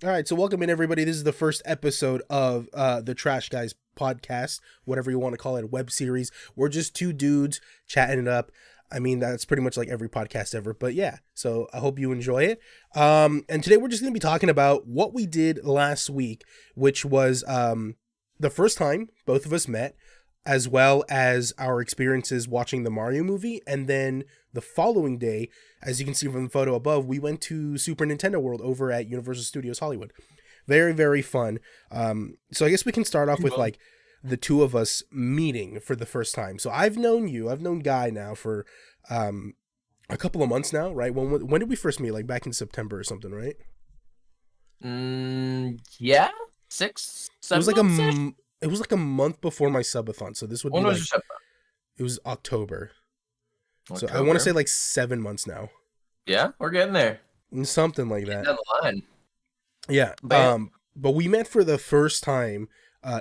All right, so welcome in everybody. This is the first episode of the Trash Guys podcast, whatever you want to call it, a web series. We're just two dudes chatting it up. I mean, that's pretty much like every podcast ever, but yeah. So I hope you enjoy it. And today we're just going to be talking about what we did last week, which was the first time both of us met, as well as our experiences watching the Mario movie, and then the following day, as you can see from the photo above, we went to Super Nintendo World over at Universal Studios Hollywood. Very, very fun. So I guess we can start off with like the two of us meeting for the first time. So I've known Guy now for a couple of months now, right? When did we first meet? Like back in September or something, right? Yeah, 6, 7 It was like months-ish? it was like a month before my subathon. So this would When be was like your it was October. So I October? want to say like 7 months now. Yeah, we're getting there. Something like Getting that. down the line. Yeah. Bam. But we met for the first time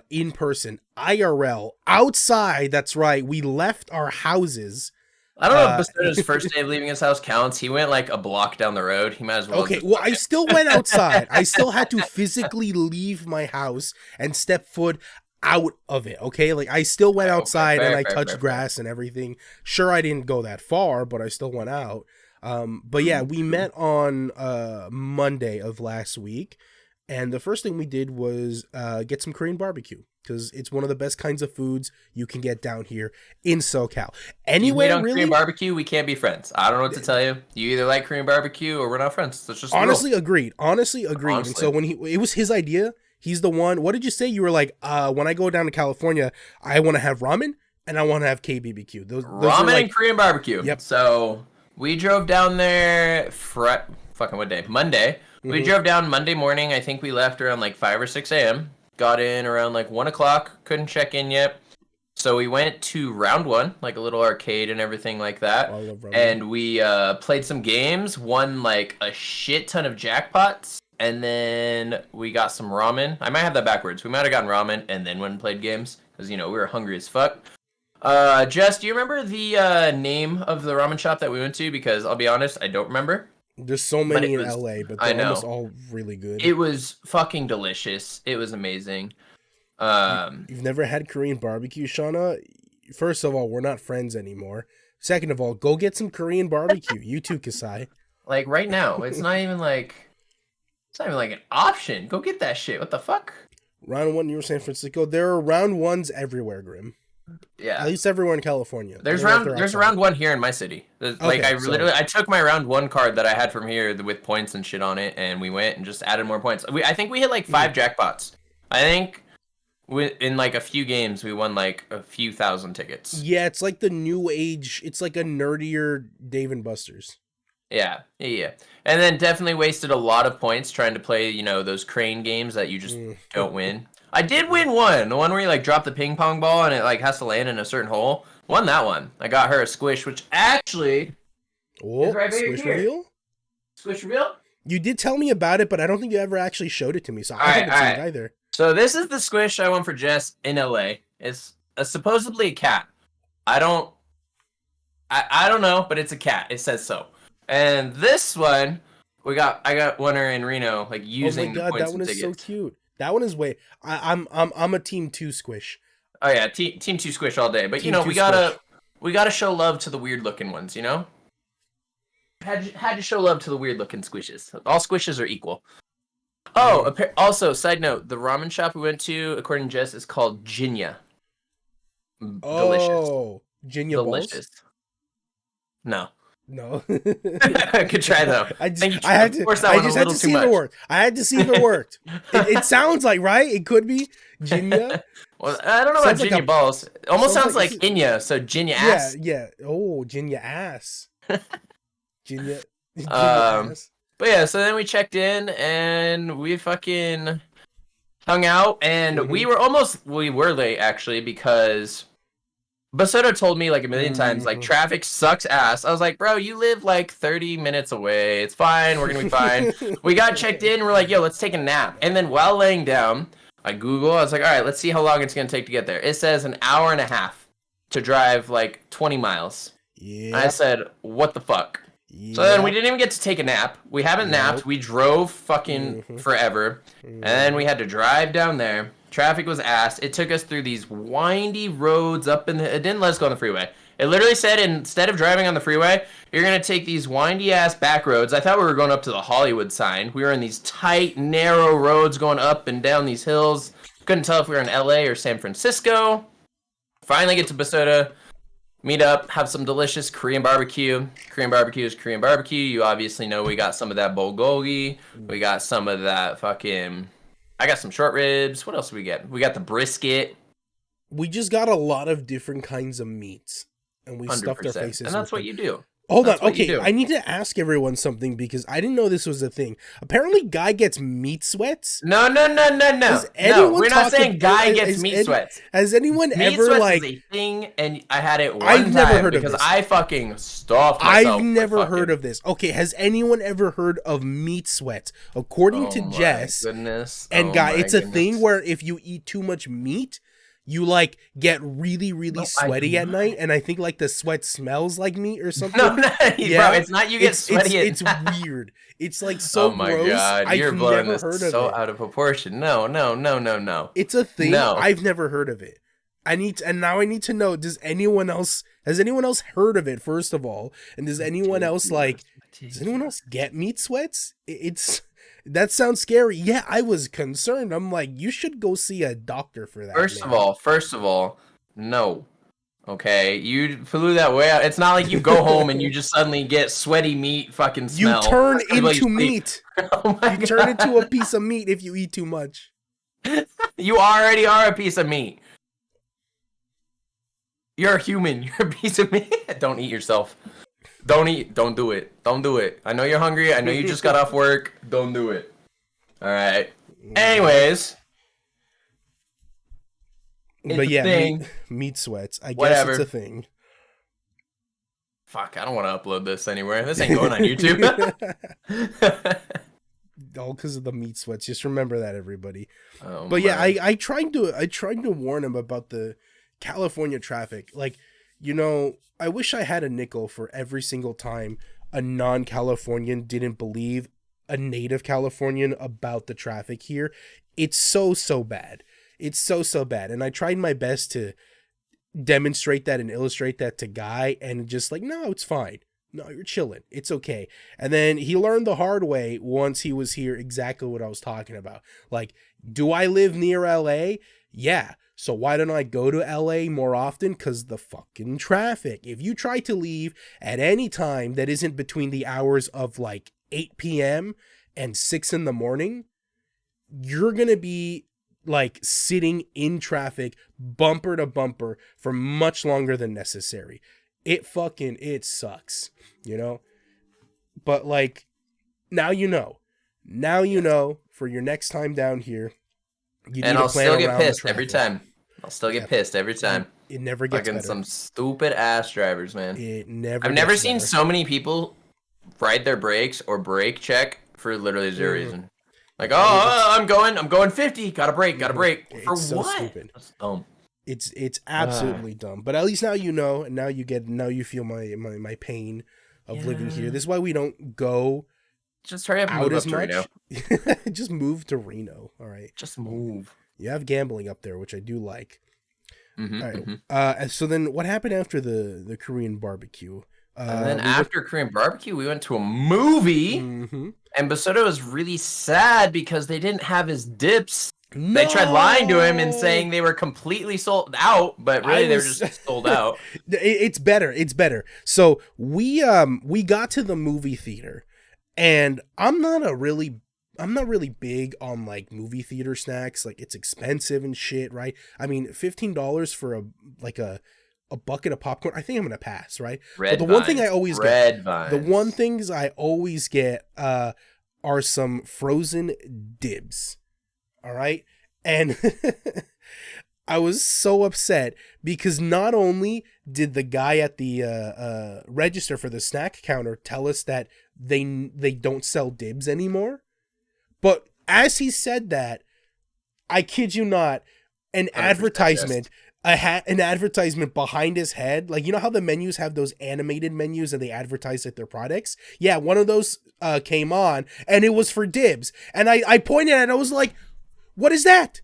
in person, IRL, outside. That's right. We left our houses. I don't know if Bastoda's first day of leaving his house counts. He went like a block down the road. He might as well. Okay, just well, I still went outside. I still had to physically leave my house and step foot out of it, okay? Like, I still went outside and I touched grass and everything. Sure, I didn't go that far, but I still went out. But yeah, we met on Monday of last week, and the first thing we did was get some Korean barbecue, because it's one of the best kinds of foods you can get down here in SoCal. Anywhere, on really? Korean barbecue, we can't be friends. I don't know what to tell you. You either like Korean barbecue or we're not friends. That's just Honestly agreed. Honestly agreed. Honestly. And so when it was his idea, he's the one. What did you say? You were like, when I go down to California, I want to have ramen and I want to have KBBQ. Those ramen like, and Korean barbecue. Yep. So we drove down there. Fucking what day? Monday. We drove down Monday morning. I think we left around like 5 or 6 a.m. Got in around like 1 o'clock. Couldn't check in yet. So we went to round one, like a little arcade and everything like that. I love ramen. And we played some games, won like a shit ton of jackpots. And then we got some ramen. I might have that backwards. We might have gotten ramen and then went and played games. Because, you know, we were hungry as fuck. Jess, do you remember the name of the ramen shop that we went to? Because I'll be honest, I don't remember. There's so many in LA, but they're almost all really good. It was fucking delicious. It was amazing. You've never had Korean barbecue, Shauna? First of all, we're not friends anymore. Second of all, go get some Korean barbecue. You too, Kasai. Like right now, it's not even like an option. Go get that shit. What the fuck? Round one, you were San Francisco. There are round ones everywhere, Grim. Yeah. At least everywhere in California. There's round one here in my city. I took my round one card that I had from here with points and shit on it, and we went and just added more points. I think we hit like 5 jackpots. I think in like a few games we won like a few thousand tickets. Yeah, it's like the new age. It's like a nerdier Dave and Buster's. Yeah. And then definitely wasted a lot of points trying to play, you know, those crane games that you just don't win. I did win one. The one where you like drop the ping pong ball and it like has to land in a certain hole. Won that one. I got her a squish, which actually is right Squish here. reveal? Squish reveal? You did tell me about it, but I don't think you ever actually showed it to me, so I haven't seen it either. So this is the squish I won for Jess in LA. It's supposedly a cat. I don't know, but it's a cat. It says so. And this one, I got winner in Reno, like using the points that one is so cute. That one is way. I'm a team 2 squish. Oh yeah, team 2 squish all day. But you know, we gotta show love to the weird looking ones. You know, had to show love to the weird looking squishes. All squishes are equal. Oh, also side note, the ramen shop we went to, according to Jess, is called Jinya. Delicious. Oh, Jinya Delicious. Balls? No. I could try though. I just had to see if it worked. I had to see if it worked. It sounds like, right? It could be Jinya. Well, I don't know about Jinya balls. It almost sounds like Inya, so Jinya ass. Yeah. Oh, Jinya ass. Jinya ass. But yeah, so then we checked in and we fucking hung out, and we were late actually because Basoto told me like a million times, like, traffic sucks ass. I was like, bro, you live like 30 minutes away. It's fine. We're going to be fine. We got checked in. We're like, yo, let's take a nap. And then while laying down, I was like, all right, let's see how long it's going to take to get there. It says an hour and a half to drive like 20 miles. Yeah. I said, what the fuck? So then we didn't even get to take a nap. We haven't napped. We drove fucking forever. And then we had to drive down there. Traffic was ass. It took us through these windy roads up in the... It didn't let us go on the freeway. It literally said instead of driving on the freeway, you're going to take these windy-ass back roads. I thought we were going up to the Hollywood sign. We were in these tight, narrow roads going up and down these hills. Couldn't tell if we were in LA or San Francisco. Finally get to Basota. Meet up, have some delicious Korean barbecue. Korean barbecue is Korean barbecue. You obviously know we got some of that bulgogi. We got some of that fucking... I got some short ribs. What else do we get? We got the brisket. We just got a lot of different kinds of meats. And we 100%. Stuffed our faces. And that's what you do. Hold on. Okay, I need to ask everyone something because I didn't know this was a thing. Apparently, Guy gets meat sweats. No. No, we're not saying Guy gets meat sweats. Has anyone meat ever sweats like? Is a thing, and I had it one I've time never heard because of this. I fucking stuffed myself. I've never heard of this. Okay, has anyone ever heard of meat sweats? According to Jess and Guy, it's a thing where if you eat too much meat, you like get really sweaty at night, and I think like the sweat smells like meat or something. No, yeah. Bro, it's not you get sweaty. It's weird. It's like so gross. Oh my god, you're blowing this so out of proportion. No. It's a thing. No. I've never heard of it. Now I need to know. Has anyone else heard of it? First of all, and does anyone else get meat sweats? That sounds scary. Yeah, I was concerned. I'm like, you should go see a doctor for that. First of all, no. Okay, you flew that way out. It's not like you go home and you just suddenly get sweaty meat fucking smell. You turn into meat. Oh my God. Turn into a piece of meat if you eat too much. You already are a piece of meat. You're a human. You're a piece of meat. Don't eat yourself. Don't eat. Don't do it. Don't do it. I know you're hungry. I know you just got off work. Don't do it. All right. Anyways. But yeah, meat sweats. I guess it's a thing. Fuck, I don't want to upload this anywhere. This ain't going on YouTube. All because of the meat sweats. Just remember that, everybody. Oh, but yeah, I tried to warn him about the California traffic. Like, you know, I wish I had a nickel for every single time a non-Californian didn't believe a native Californian about the traffic here. It's so bad. It's so bad. And I tried my best to demonstrate that and illustrate that to Guy, and just like, no, it's fine. No, you're chilling. It's okay. And then he learned the hard way once he was here exactly what I was talking about. Like, do I live near LA? Yeah. So why don't I go to LA more often? Because the fucking traffic. If you try to leave at any time that isn't between the hours of like 8 p.m. and 6 in the morning, you're going to be like sitting in traffic bumper to bumper for much longer than necessary. It sucks, you know? But like, now you know. Now you know for your next time down here. And I'll still get pissed every time. I'll still get pissed every time. It never gets better. Some stupid ass drivers, man. I've never seen so many people ride their brakes or brake check for literally zero reason. Like, I'm going 50. Gotta brake. For so what? Stupid. That's dumb. It's absolutely dumb. But at least now you know, and now you feel my pain of living here. This is why we don't go. Just hurry up and move up to Reno. Just move to Reno. All right. Just move. You have gambling up there, which I do like. Mm-hmm, all right. So then what happened after the Korean barbecue? And then after Korean barbecue, we went to a movie. Mm-hmm. And Basota was really sad because they didn't have his dips. No! They tried lying to him and saying they were completely sold out, but really they were just sold out. It's better. So we got to the movie theater. And I'm not really big on like movie theater snacks. Like, it's expensive and shit, right? I mean, $15 for a bucket of popcorn. I think I'm gonna pass, right? The one things I always get are some frozen dibs. All right, and I was so upset because not only did the guy at the register for the snack counter tell us that they don't sell dibs anymore, but as he said that, I kid you not, an advertisement an advertisement behind his head. Like, you know how the menus have those animated menus and they advertise like their products? Yeah, one of those came on and it was for Dibs. And I pointed at it and I was like, what is that?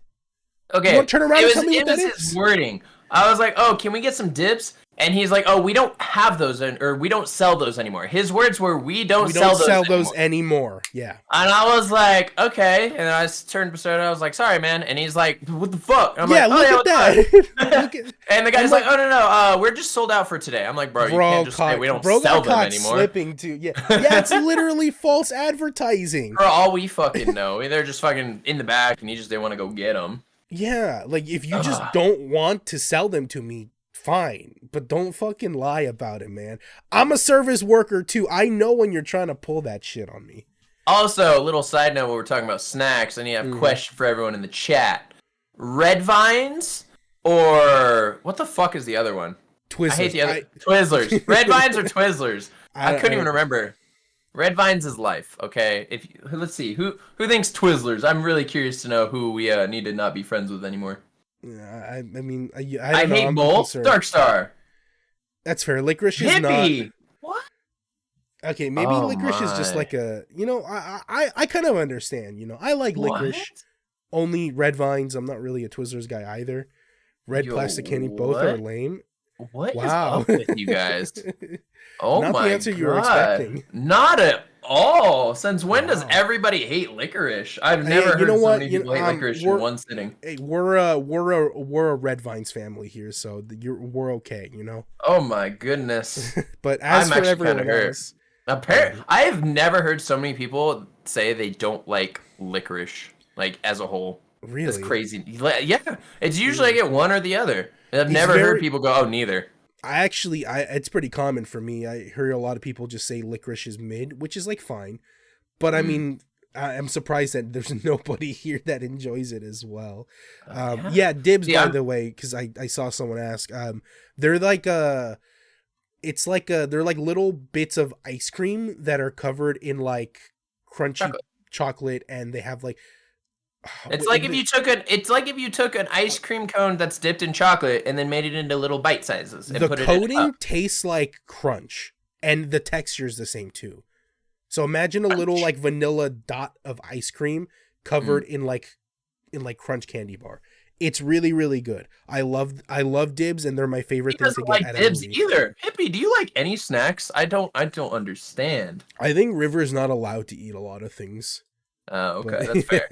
Okay. You want to turn around and tell me what that is? It was his wording. I was like, oh, can we get some Dibs? And he's like, oh, we don't have those, or we don't sell those anymore. His words were, we don't sell those anymore. Yeah. And I was like, okay. And I turned to I was like, sorry, man. And he's like, what the fuck? And I'm yeah, like, look at that. And the guy's like, oh, no, we're just sold out for today. I'm like, bro, you can't just say we don't sell them anymore. Slipping too. Yeah, it's literally false advertising. For all we fucking know. They're just fucking in the back and he just didn't want to go get them. Yeah, like if you just don't want to sell them to me, fine, but don't fucking lie about it, man. I'm a service worker too. I know when you're trying to pull that shit on me. Also, a little side note when we're talking about snacks, and you have a question for everyone in the chat. Red Vines or what the fuck is the other one? Twizzlers. I hate the other Twizzlers. Red Vines or Twizzlers? I couldn't even remember. Red Vines is life, okay? Let's see. Who thinks Twizzlers? I'm really curious to know who we need to not be friends with anymore. Yeah, I mean, I hate both. Dark Star. That's fair. Licorice is Hippie. not. What? Okay, maybe licorice is just like a, I kind of understand. I like licorice. Only Red Vines. I'm not really a Twizzlers guy either. Red plastic candy, both are lame. What is up with you guys? Oh not my the answer God. you were expecting. Not at all. Since when does everybody hate licorice? I've never heard so many people hate licorice in one sitting. Hey, we're a Red Vines family here, so we're okay, Oh my goodness. But as for everyone else, apparently, I have never heard so many people say they don't like licorice, like as a whole. Really? That's crazy. Yeah, it's usually I get one or the other. I've never heard people go, oh, neither. It's pretty common for me. I hear a lot of people just say licorice is mid, which is like fine. But I mean, I'm surprised that there's nobody here that enjoys it as well. Dibs, by the way, because I saw someone ask. They're like they're like little bits of ice cream that are covered in like crunchy chocolate and they have like. It's like if you took an ice cream cone that's dipped in chocolate and then made it into little bite sizes. And the coating tastes like crunch, and the texture is the same too. So imagine a little like vanilla dot of ice cream covered in like crunch candy bar. It's really, really good. I love Dibs, and they're my favorite thing to get at Dibs a movie. Either. Hippie, do you like any snacks? I don't understand. I think River's not allowed to eat a lot of things. Okay, that's fair.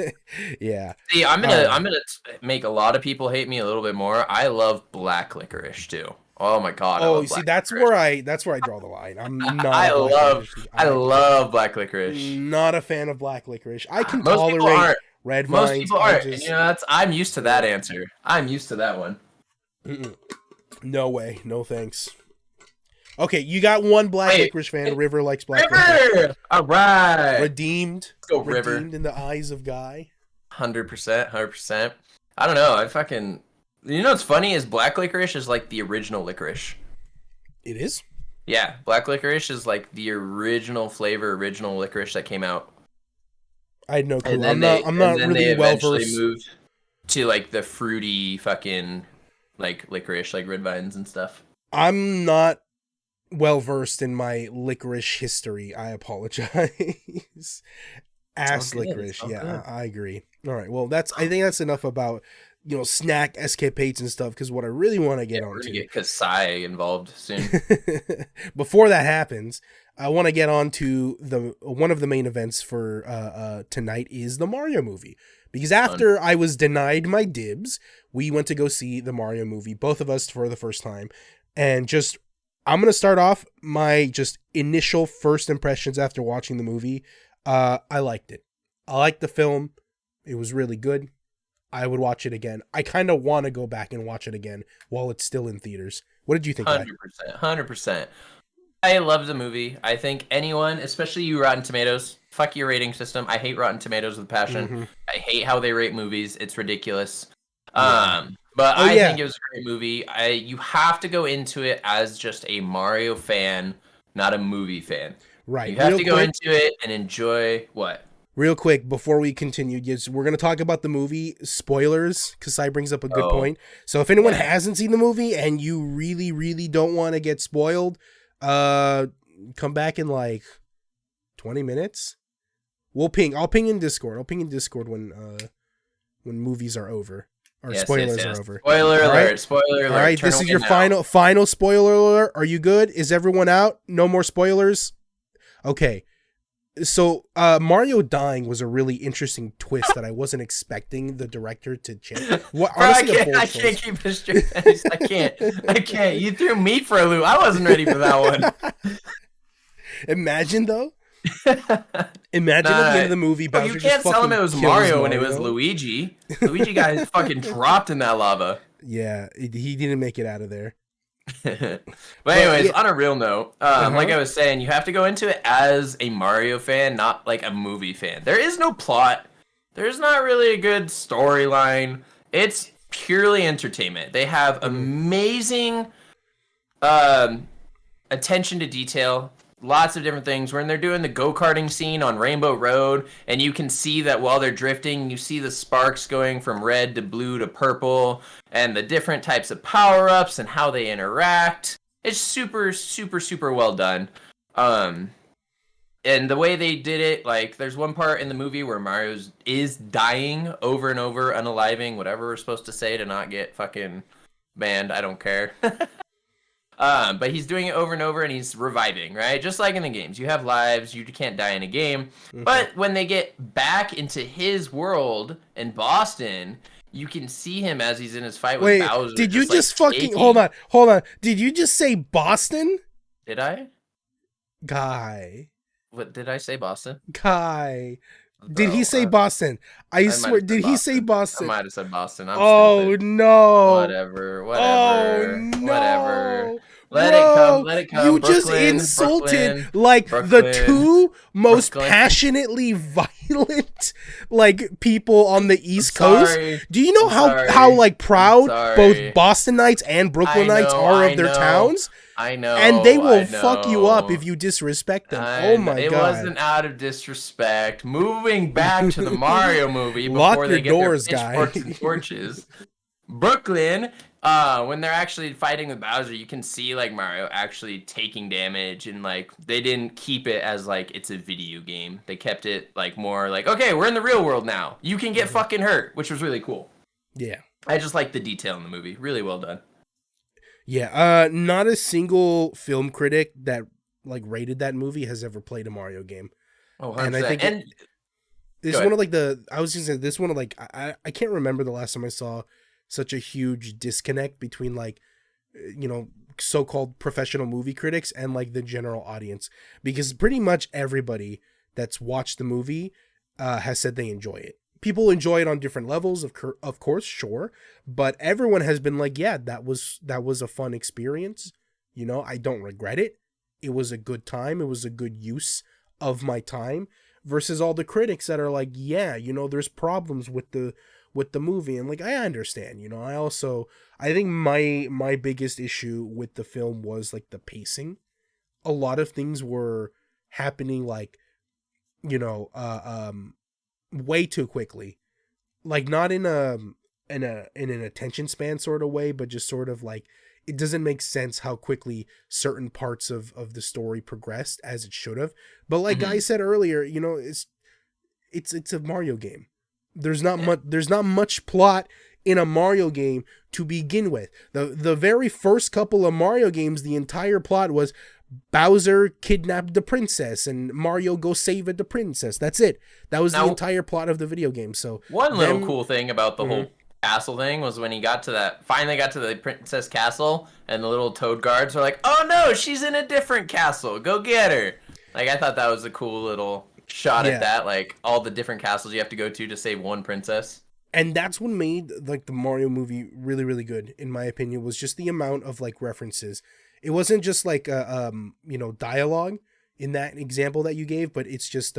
Yeah. See, I'm gonna make a lot of people hate me a little bit more. I love black licorice too. Oh my God. Oh, see, that's where I draw the line. I'm not. I love black licorice. Not a fan of black licorice. I can tolerate red vines. Most people aren't. I'm used to that answer. I'm used to that one. No way. No thanks. Okay, you got one black licorice fan. River likes black licorice. All right. Redeemed. Let's go, River. Redeemed in the eyes of Guy. 100%. I don't know. What's funny is black licorice is like the original licorice. It is? Yeah, black licorice is like the original flavor, original licorice that came out. I had no clue. I'm not really well versed. Moved to like the fruity fucking like licorice, like red vines and stuff. I'm not well versed in my licorice history. I apologize. Licorice. Yeah, I agree. All right. Well, I think that's enough about snack escapades and stuff, because what I really want to get onto, we're gonna get Kasai involved soon. Before that happens, I want to get on to one of the main events for tonight is the Mario movie, because after I was denied my Dibs, we went to go see the Mario movie, both of us for the first time, and I'm going to start off my just initial first impressions after watching the movie. I liked it. I liked the film. It was really good. I would watch it again. I kind of want to go back and watch it again while it's still in theaters. What did you think? 100%. I love the movie. I think anyone, especially you Rotten Tomatoes, fuck your rating system. I hate Rotten Tomatoes with passion. Mm-hmm. I hate how they rate movies. It's ridiculous. But I think it was a great movie. You have to go into it as just a Mario fan, not a movie fan. Right. You have to go into it and enjoy what? Real quick, before we continue, yes, we're going to talk about the movie spoilers, because Sai brings up a good point. So if anyone hasn't seen the movie and you really, really don't want to get spoiled, come back in like 20 minutes. I'll ping in Discord. I'll ping in Discord when movies are over. Or spoilers are over. Spoiler alert, spoiler alert. All right, this is your final spoiler alert. Are you good? Is everyone out? No more spoilers? Okay. So Mario dying was a really interesting twist that I wasn't expecting the director to change. Honestly, I can't keep a straight face. I can't. You threw me for a loop. I wasn't ready for that one. Imagine though. Imagine at the end of the movie, Bowser you can't just tell him it was Mario when it was Mario. Luigi. Luigi got fucking dropped in that lava. Yeah, he didn't make it out of there. But anyways, on a real note, like I was saying, you have to go into it as a Mario fan, not like a movie fan. There is no plot. There's not really a good storyline. It's purely entertainment. They have amazing attention to detail. Lots of different things. When they're doing the go-karting scene on Rainbow Road, and you can see that while they're drifting, you see the sparks going from red to blue to purple, and the different types of power-ups and how they interact. It's super, super, super well done. And the way they did it, like, there's one part in the movie where Mario is dying over and over, unaliving, whatever we're supposed to say to not get fucking banned. I don't care. But he's doing it over and over, and he's reviving, right? Just like in the games. You have lives, you can't die in a game. Mm-hmm. But when they get back into his world in Boston, you can see him as he's in his fight with Bowser. Did you just fucking... Hold on. Did you just say Boston? Did I? Guy. What, did I say Boston? Guy. Did he say Boston? I swear, did he say Boston? I might have said Boston. I'm stupid. No. Whatever. Oh, no. Whatever. Let it come. You just insulted the two most passionately violent people on the East Coast. Do you know how proud both Bostonites and Brooklynites are of their towns? I know. And they will fuck you up if you disrespect them. Oh my god. It wasn't out of disrespect. Moving back to the Mario movie before they get doors, their pitchforks and torches. Brooklyn, when they're actually fighting with Bowser, you can see Mario actually taking damage, and they didn't keep it as it's a video game. They kept it more okay, we're in the real world now. You can get fucking hurt, which was really cool. Yeah. I just like the detail in the movie. Really well done. Yeah, not a single film critic that rated that movie has ever played a Mario game. Oh, 100%. And I think this one of I was gonna say this one of I can't remember the last time I saw such a huge disconnect between so-called professional movie critics and the general audience, because pretty much everybody that's watched the movie has said they enjoy it. People enjoy it on different levels, of course, sure, but everyone has been yeah, that was a fun experience. I don't regret it. It was a good time. It was a good use of my time. Versus all the critics that are yeah, there's problems with the movie, and I understand. I think my biggest issue with the film was the pacing. A lot of things were happening way too quickly, not in an attention span sort of way, but just sort of it doesn't make sense how quickly certain parts of the story progressed as it should have. But I said earlier, it's a Mario game. There's not much plot in a Mario game to begin with. The very first couple of Mario games, the entire plot was Bowser kidnapped the princess and Mario go save the princess. That's it. That was the entire plot of the video game. So one little cool thing about the whole castle thing was when he finally got to the princess castle, and the little toad guards are oh no, she's in a different castle. Go get her. I thought that was a cool little shot at that. All the different castles you have to go to save one princess. And that's what made the Mario movie really, really good, in my opinion, was just the amount of references. It wasn't just dialogue in that example that you gave, but it's just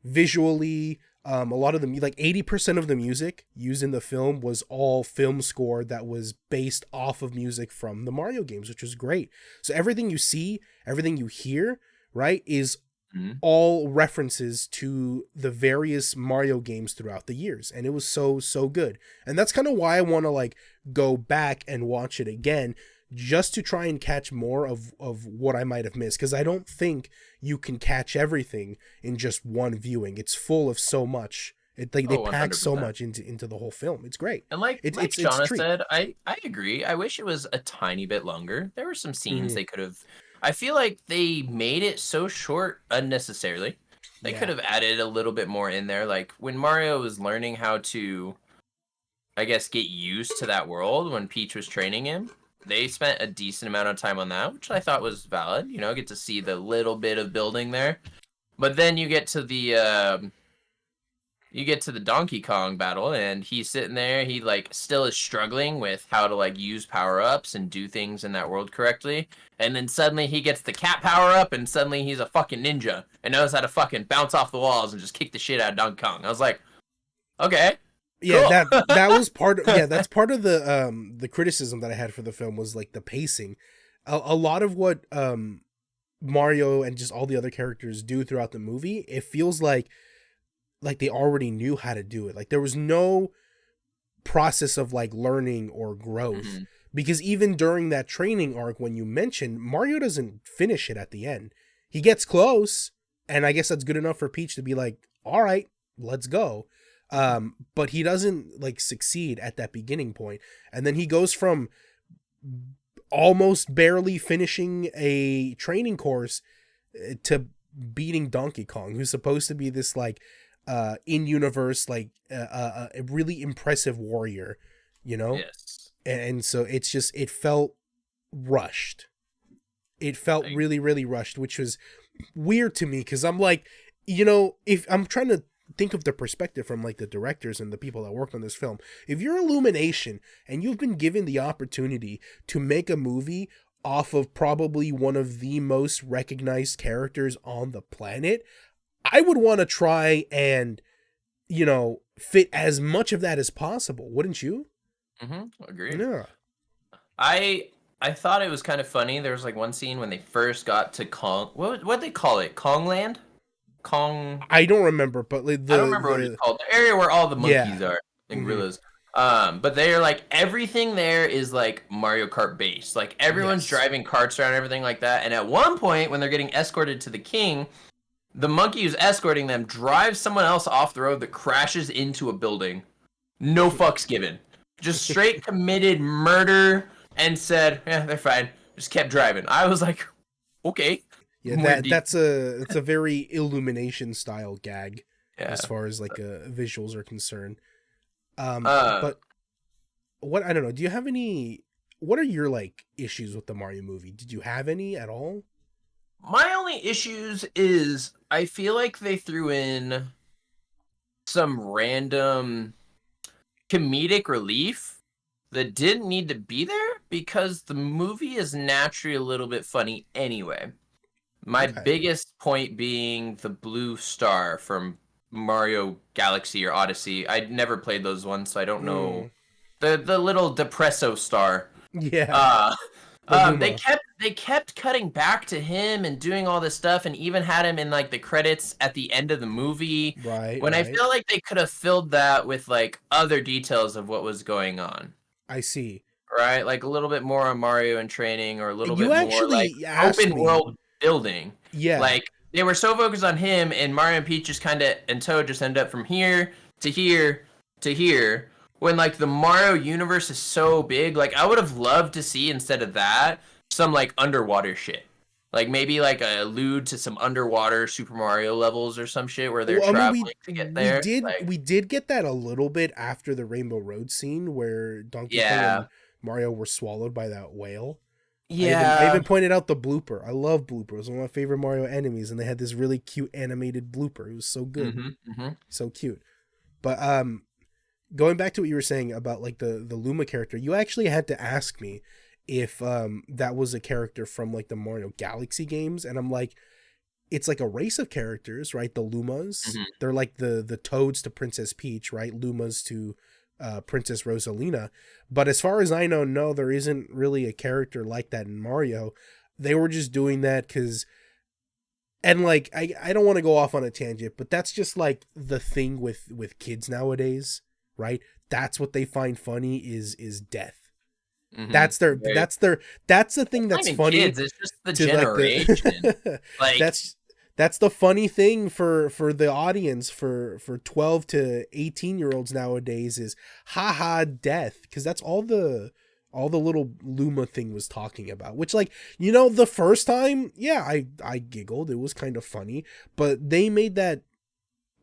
visually, a lot of the 80% of the music used in the film was all film score that was based off of music from the Mario games, which was great. So everything you see, everything you hear, right, is Mhm. all references to the various Mario games throughout the years, and it was so good. And that's kind of why I want to like go back and watch it again, just to try and catch more of what I might have missed, because I don't think you can catch everything in just one viewing. It's full of so much. They Oh, pack so 100%. much into the whole film. It's great. And like It's a Shauna treat. said, I agree. I wish it was a tiny bit longer. There were some scenes Hmm. they could have. I feel like they made it so short unnecessarily. They could Yeah. have added a little bit more in there. Like when Mario was learning how to, I guess, get used to that world when Peach was training him. They spent a decent amount of time on that, which I thought was valid. You know, get to see the little bit of building there. But then you get to the Donkey Kong battle, and he's sitting there. He like still is struggling with how to like use power ups and do things in that world correctly. And then suddenly he gets the cat power up, and suddenly he's a fucking ninja and knows how to fucking bounce off the walls and just kick the shit out of Donkey Kong. I was like, okay, Yeah, cool. that was part of, yeah, that's part of the criticism that I had for the film, was like the pacing. A lot of what Mario and just all the other characters do throughout the movie, it feels like they already knew how to do it. Like there was no process of like learning or growth. Mhm. Because even during that training arc, when you mentioned, Mario doesn't finish it at the end. He gets close, and I guess that's good enough for Peach to be like, all right, let's go. But he doesn't like succeed at that beginning point. And then he goes from almost barely finishing a training course to beating Donkey Kong, who's supposed to be this like in universe like a really impressive warrior, you know. Yes. And so it's just, it felt rushed. It felt I, really rushed, which was weird to me, because I'm like, you know, if I'm trying to think of the perspective from like the directors and the people that worked on this film, if you're Illumination and you've been given the opportunity to make a movie off of probably one of the most recognized characters on the planet, I would want to try and, you know, fit as much of that as possible, wouldn't you? agreed. Yeah. I thought it was kind of funny. There was like one scene when they first got to Kong. What they call it? Kongland? Kong. I don't remember, but like I don't remember what it's called. The area where all the yeah. monkeys are and Hmm. gorillas. But they're like everything there is like Mario Kart based. Like everyone's Yes. driving carts around, everything like that. And at one point, when they're getting escorted to the king, the monkey who's escorting them drives someone else off the road that crashes into a building. No fucks given. Just straight committed murder and said, "Yeah, they're fine." Just kept driving. I was like, okay. Yeah, More deep. that's a very Illumination style gag, Yeah. as far as like visuals are concerned. Uh, But what, I don't know. Do you have any? What are your like issues with the Mario movie? Did you have any at all? my only issues is I feel like they threw in some random comedic relief that didn't need to be there because the movie is naturally a little bit funny anyway. My Okay. biggest point being the blue star from Mario Galaxy or Odyssey. I never played those ones, so I don't know. Mm, The little depresso star. yeah, Uh, the they Luma. kept cutting back to him and doing all this stuff, and even had him in like the credits at the end of the movie. Right, When I right. feel like they could have filled that with like other details of what was going on, I see. right? Like a little bit more on Mario and training, or a little You bit more like actually asked open me. world building. Yeah. Like they were so focused on him, and Mario and Peach just kind of and Toad just end up from here to here to here. When like the Mario universe is so big, like I would have loved to see instead of that some like underwater shit. Like maybe like allude to some underwater Super Mario levels or some shit where they're Well, I mean, traveling to get there. Like we did get that a little bit after the Rainbow Road scene where Donkey Kong yeah, and Mario were swallowed by that whale. I yeah. even pointed out the blooper. I love bloopers. One of my favorite Mario enemies, and they had this really cute animated blooper. It was so good, so cute. But going back to what you were saying about like the Luma character, you actually had to ask me if that was a character from like the Mario Galaxy games, and I'm like, it's like a race of characters, right? The Lumas, hmm they're like the Toads to Princess Peach, right? Lumas to Princess Rosalina. But as far as I know, no, there isn't really a character like that in Mario. They were just doing that because And like I don't want to go off on a tangent, but that's just like the thing with kids nowadays, right? That's what they find funny is death. Mm-hmm. That's the thing Not that's even funny kids, it's just the to like generation. the Like, that's the funny thing for the audience for 12 to 18-year-olds nowadays is haha death, because that's all the little Luma thing was talking about, which, like, the first time, yeah, I giggled, it was kind of funny, but they made that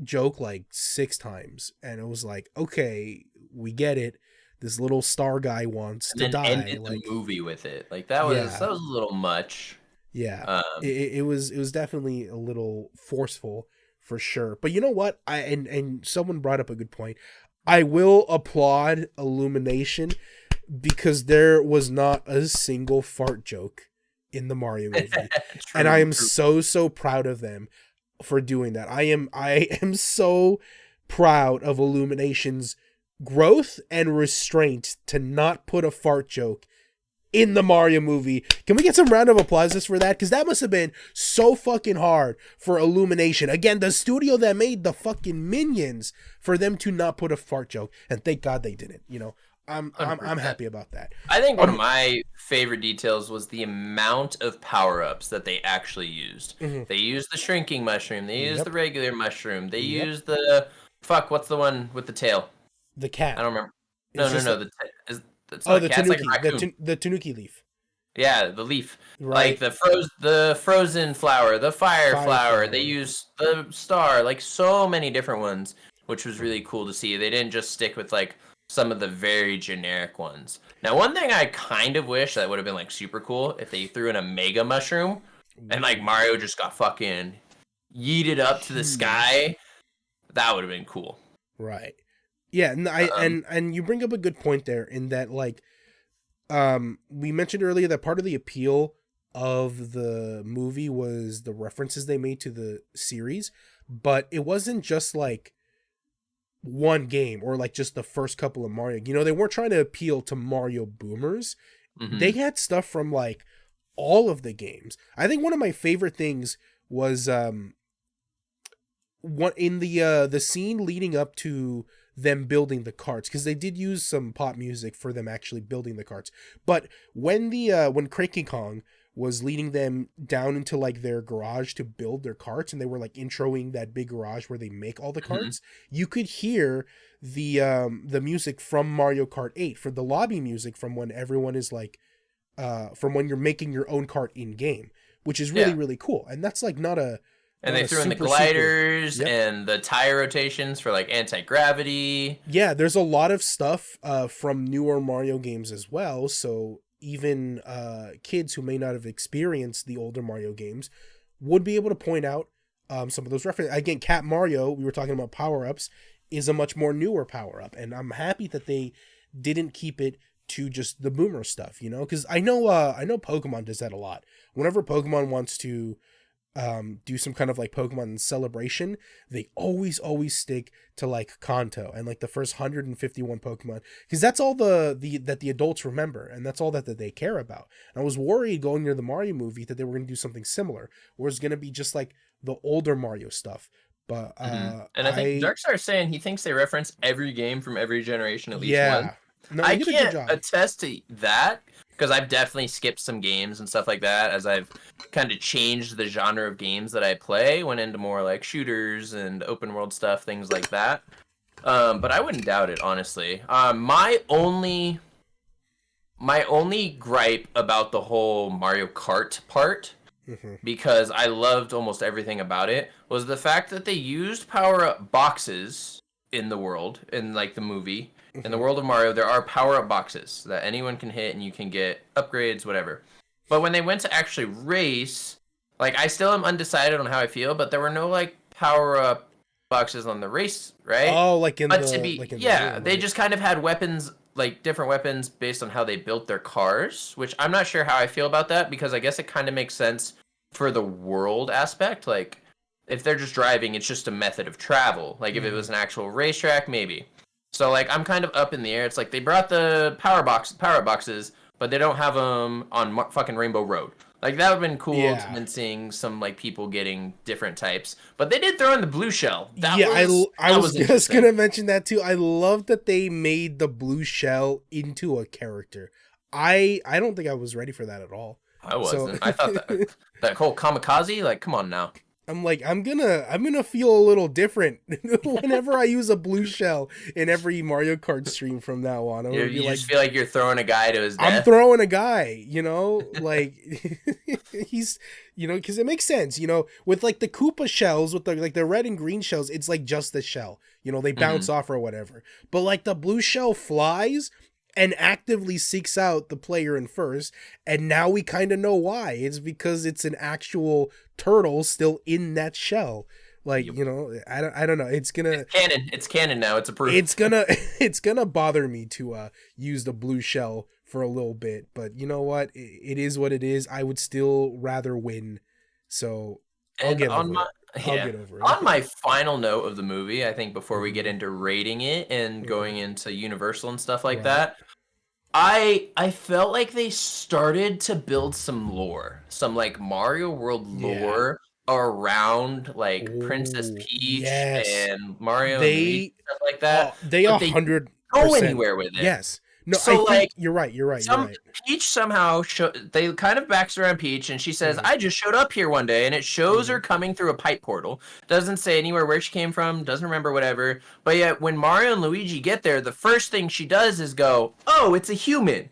joke like 6 times, and it was like, okay, we get it, this little star guy wants and to then die, ended the like, movie with it. Like that was yeah, that was a little much. yeah, Um, it was definitely a little forceful for sure. But you know what, and someone brought up a good point. I will applaud Illumination because there was not a single fart joke in the Mario movie. And I true, am true. so proud of them for doing that. I am so proud of Illumination's growth and restraint to not put a fart joke in the Mario movie. Can we get some round of applause for that? Because that must have been so fucking hard for Illumination. Again, the studio that made the fucking Minions, for them to not put a fart joke. And thank God they didn't. I'm 100%. happy about that. I think one of my favorite details was the amount of power-ups that they actually used. Mhm. They used the shrinking mushroom. They used the Yep. regular mushroom. They Yep. used the what's the one with the tail? The I cat don't remember. is No, just no. like, It's not oh, a the cat. It's like a tanuki, raccoon. the tanuki leaf, Yeah, the leaf, like right? the frozen flower, the fire Fire flower. They flower. use the star, like so many different ones, which was really cool to see. They didn't just stick with like some of the very generic ones. Now, one thing I kind of wish that would have been like super cool if they threw in a mega mushroom and like Ooh, Mario just got fucking yeeted up to the huge. sky. That would have been cool. Right. Yeah, and Um, and you bring up a good point there in that, like, we mentioned earlier that part of the appeal of the movie was the references they made to the series, but it wasn't just like one game or like just the first couple of Mario. They weren't trying to appeal to Mario boomers. They mhm. had stuff from like all of the games. I think one of my favorite things was what in the scene leading up to them building the carts, because they did use some pop music for them actually building the carts. But when Cranky Kong was leading them down into like their garage to build their carts, and they were like introing that big garage where they make all the Mhm. carts, you could hear the music from Mario Kart 8, for the lobby music from when everyone is like from when you're making your own cart in game, which is really Yeah. really cool. And that's like not a And they threw in the super. gliders Yep. and the tire rotations for like anti-gravity. Yeah, there's a lot of stuff from newer Mario games as well. So even kids who may not have experienced the older Mario games would be able to point out some of those references. Again, Cat Mario, we were talking about power ups, is a much more newer power up, and I'm happy that they didn't keep it to just the boomer stuff. Because I know Pokemon does that a lot. Whenever Pokemon wants to do some kind of like Pokemon celebration, they always stick to like Kanto and like the first 151 Pokemon, because that's all that the adults remember, and that's all that they care about. And I was worried going near the Mario movie that they were going to do something similar, or it's going to be just like the older Mario stuff. But And I think Darkstar's saying he thinks they reference every game from every generation at least once. yeah, no, I they did a good can't job. attest to that because I've definitely skipped some games and stuff like that as I've kind of changed the genre of games that I play, went into more like shooters and open world stuff, things like that. But I wouldn't doubt it, honestly. My only gripe about the whole Mario Kart part, Hmm. because I loved almost everything about it, was the fact that they used power-up boxes in the world, in like the movie. In the Hmm. world of Mario, there are power-up boxes that anyone can hit and you can get upgrades, whatever. But when they went to actually race, like I still am undecided on how I feel, but there were no like power-up boxes on the race, right? Oh, But to be, in the yeah, game, they right? just kind of had weapons, like different weapons based on how they built their cars, which I'm not sure how I feel about that because I guess it kind of makes sense for the world aspect. Like, if they're just driving, it's just a method of travel. Like, if it Hmm. was an actual racetrack, maybe. So, like, I'm kind of up in the air. It's like they brought the power boxes, but they don't have them on fucking Rainbow Road. Like that would have been cool Yeah. than seeing some like people getting different types. But they did throw in the blue shell. Yeah, I That was was just interesting. gonna mention that too. I love that they made the blue shell into a character. I don't think I was ready for that at all. I So wasn't. I thought that whole kamikaze, like, come on now. I'm like, I'm gonna feel a little different whenever I use a blue shell in every Mario Kart stream from now on. I'm gonna be You like, just feel like you're throwing a guy to his I'm death. throwing a guy, like he's, because it makes sense, with like the Koopa shells, with the red and green shells, it's like just the shell, they bounce off or whatever. But like the blue shell flies and actively seeks out the player in first, and now we kind of know why. It's because it's an actual turtle still in that shell. Like, Yep. I don't know. It's Canon. It's canon now. It's approved. it's gonna it's gonna bother me to use the blue shell for a little bit, but you know what? It is what it is. I would still rather win, so I'll And get on over my it. I'll get over it. on my final note of the movie, I think before we get Mhm, into rating it and mhm. going into Universal and stuff like Right. that, I felt like they started to build some lore, some like Mario World Yeah. lore around like Princess Oh Peach yes. and Mario and Luigi They stuff like that, they but they didn't go 100%. anywhere with it. Yes. No, I So think like you're right. You're right. You're some right. Peach somehow they kind of backs around Peach and she says, Mhm, I just showed up here one day, and it shows her mhm. coming through a pipe portal. Doesn't say anywhere where she came from, doesn't remember whatever. But yet when Mario and Luigi get there, the first thing she does is go, oh, it's a human.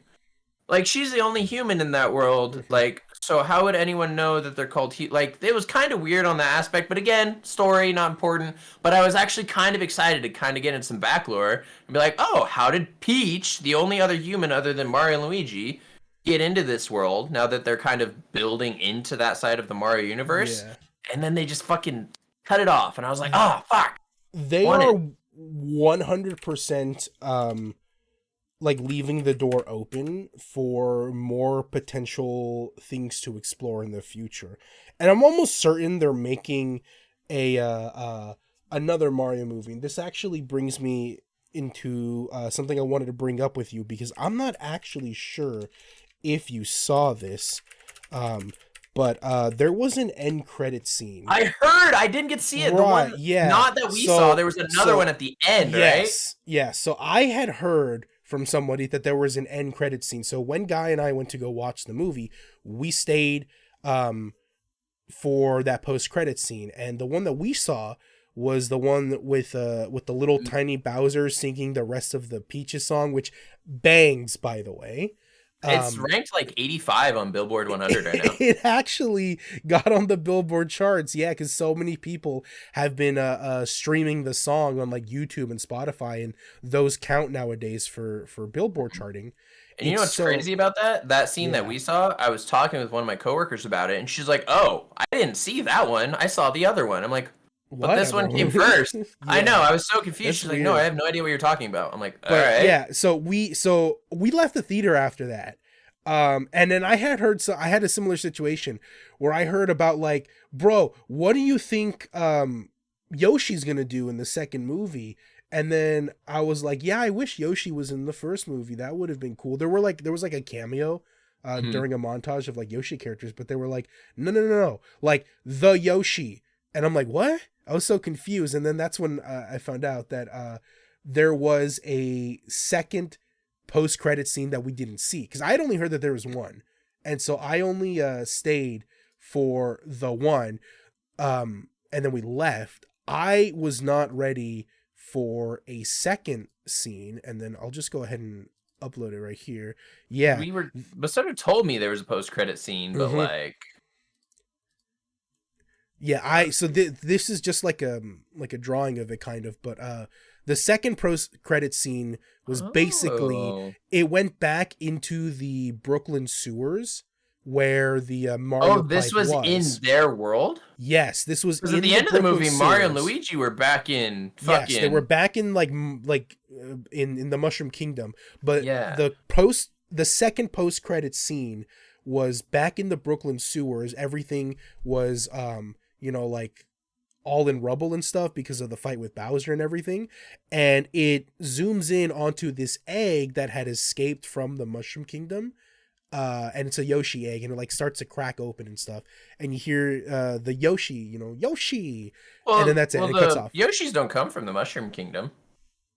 Like she's the only human in that world. Mhm. Like, so how would anyone know that they're called like it was kind of weird on that aspect, but again, story not important. But I was actually kind of excited to kind of get in some back lore and be like, oh, how did Peach, the only other human other than Mario and Luigi, get into this world now that they're kind of building into that side of the Mario universe? Yeah. And then they just fucking cut it off, and I was like, oh fuck, They won are it. 100% like leaving the door open for more potential things to explore in the future. And I'm almost certain they're making a another Mario movie. And this actually brings me into something I wanted to bring up with you, because I'm not actually sure if you saw this. Um but there was an end credit scene. I heard. I didn't get to see it. The Right, one, yeah. not that we saw. There was another one at the end, right? Yes, yes. So I had heard from somebody that there was an end credit scene. So when Guy and I went to go watch the movie, we stayed for that post credit scene, and the one that we saw was the one with the little tiny Bowser singing the rest of the Peaches song, which bangs, by the way. It's Um, ranked like 85 on Billboard 100 right now. it actually got on the Billboard charts, yeah, because so many people have been streaming the song on like YouTube and Spotify, and those count nowadays for Billboard charting. And you know It's what's so, crazy about that? That scene that yeah, we saw, I was talking with one of my coworkers about it, and she's like, "Oh, I didn't see that one. I saw the other one." I'm like, "But this one whatever. came first." I know. Yeah, I was so confused. that's She's like, "No, I weird. have no idea what you're talking about." I'm like, "All But right." yeah, so we left the theater after that. And then I had a similar situation where I heard about, like, bro, what do you think Yoshi's gonna do in the second movie? And then I was like, yeah, I wish Yoshi was in the first movie. That would have been cool. There was like a cameo Mhm. during a montage of like Yoshi characters, but they were like, no, like the Yoshi. And I'm like, what? I was so confused. And then that's when I found out that there was a second post credit scene that we didn't see, because I had only heard that there was one, and so I only stayed for the one, and then we left. I was not ready for a second scene, and then I'll just go ahead and upload it right here. Yeah. Basoda told me there was a post-credit scene, but Hmm. like, Yeah, uh, this is just like a drawing of it, kind of, but the second post credit scene was basically, oh, it went back into the Brooklyn sewers where the oh, Mario this pipe was in was. their world. Yes, this was Because at in the the end of the Brooklyn movie, Mario and sewers. Luigi were back in Yes, they were fucking back in like in the Mushroom Kingdom, but yeah. the second post credit scene was back in the Brooklyn sewers. Everything was like all in rubble and stuff because of the fight with Bowser and everything, and it zooms in onto this egg that had escaped from the Mushroom Kingdom, and it's a Yoshi egg, and it like starts to crack open and stuff, and you hear the Yoshi, Yoshi, and then that's it. It cuts the off. Yoshis don't come from the Mushroom Kingdom.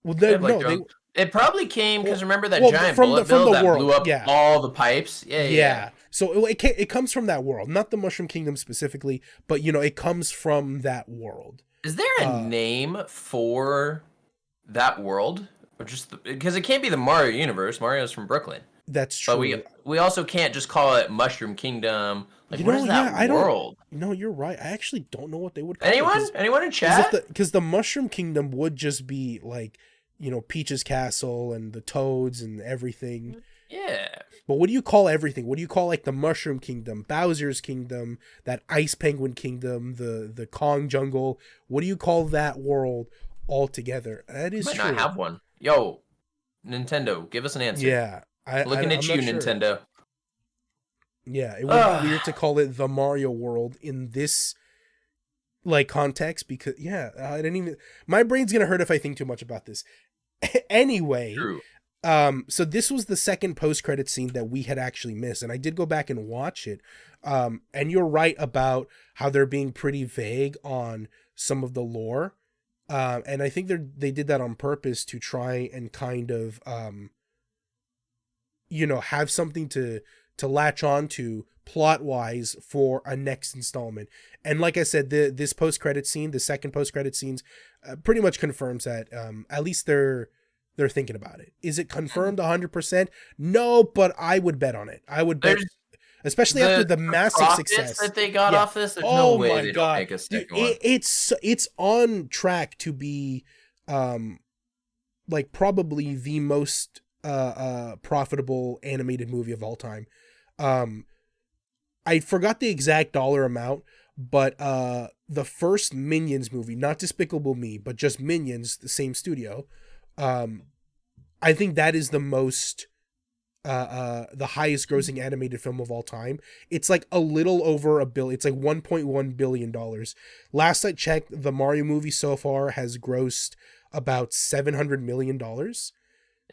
Well, They have, like, no, they. it probably came because remember that Well, giant from bullet from bill the that world, blew up yeah. all the pipes? Yeah. So it comes from that world, not the Mushroom Kingdom specifically, but it comes from that world. Is there a name for that world? Or just because it can't be the Mario universe. Mario's from Brooklyn. That's true. But we also can't just call it Mushroom Kingdom. Like, what is that world? No, you're right. I actually don't know what they would call Anyone? it. Anyone in chat? Because the Mushroom Kingdom would just be like, Peach's Castle and the Toads and everything. Yeah. But what do you call everything? What do you call like the Mushroom Kingdom, Bowser's Kingdom, that Ice Penguin Kingdom, the Kong Jungle? What do you call that world altogether? That is true. Might not have one. Yo, Nintendo, give us an answer. Yeah. Looking at you, Nintendo. Yeah, it would be weird to call it the Mario world in this like context because I didn't even. My brain's gonna hurt if I think too much about this. Anyway, True. So this was the second post-credit scene that we had actually missed, and I did go back and watch it. And you're right about how they're being pretty vague on some of the lore. And I think they did that on purpose to try and kind of have something to latch on to plot-wise for a next installment. And like I said, this post-credit scene, the second post-credit scenes, pretty much confirms that at least they're thinking about it. Is it confirmed 100%? No, but I would bet on it. I would bet, especially after the massive success that they got off this. There's no way they don't make a second one. It's on track to be like probably the most profitable animated movie of all time. I forgot the exact dollar amount, but the first Minions movie, not Despicable Me, but just Minions, the same studio, I think that is the most the highest grossing animated film of all time. It's like a little over $1 billion. It's like $1.1 billion. Last I checked, the Mario movie so far has grossed about $700 million.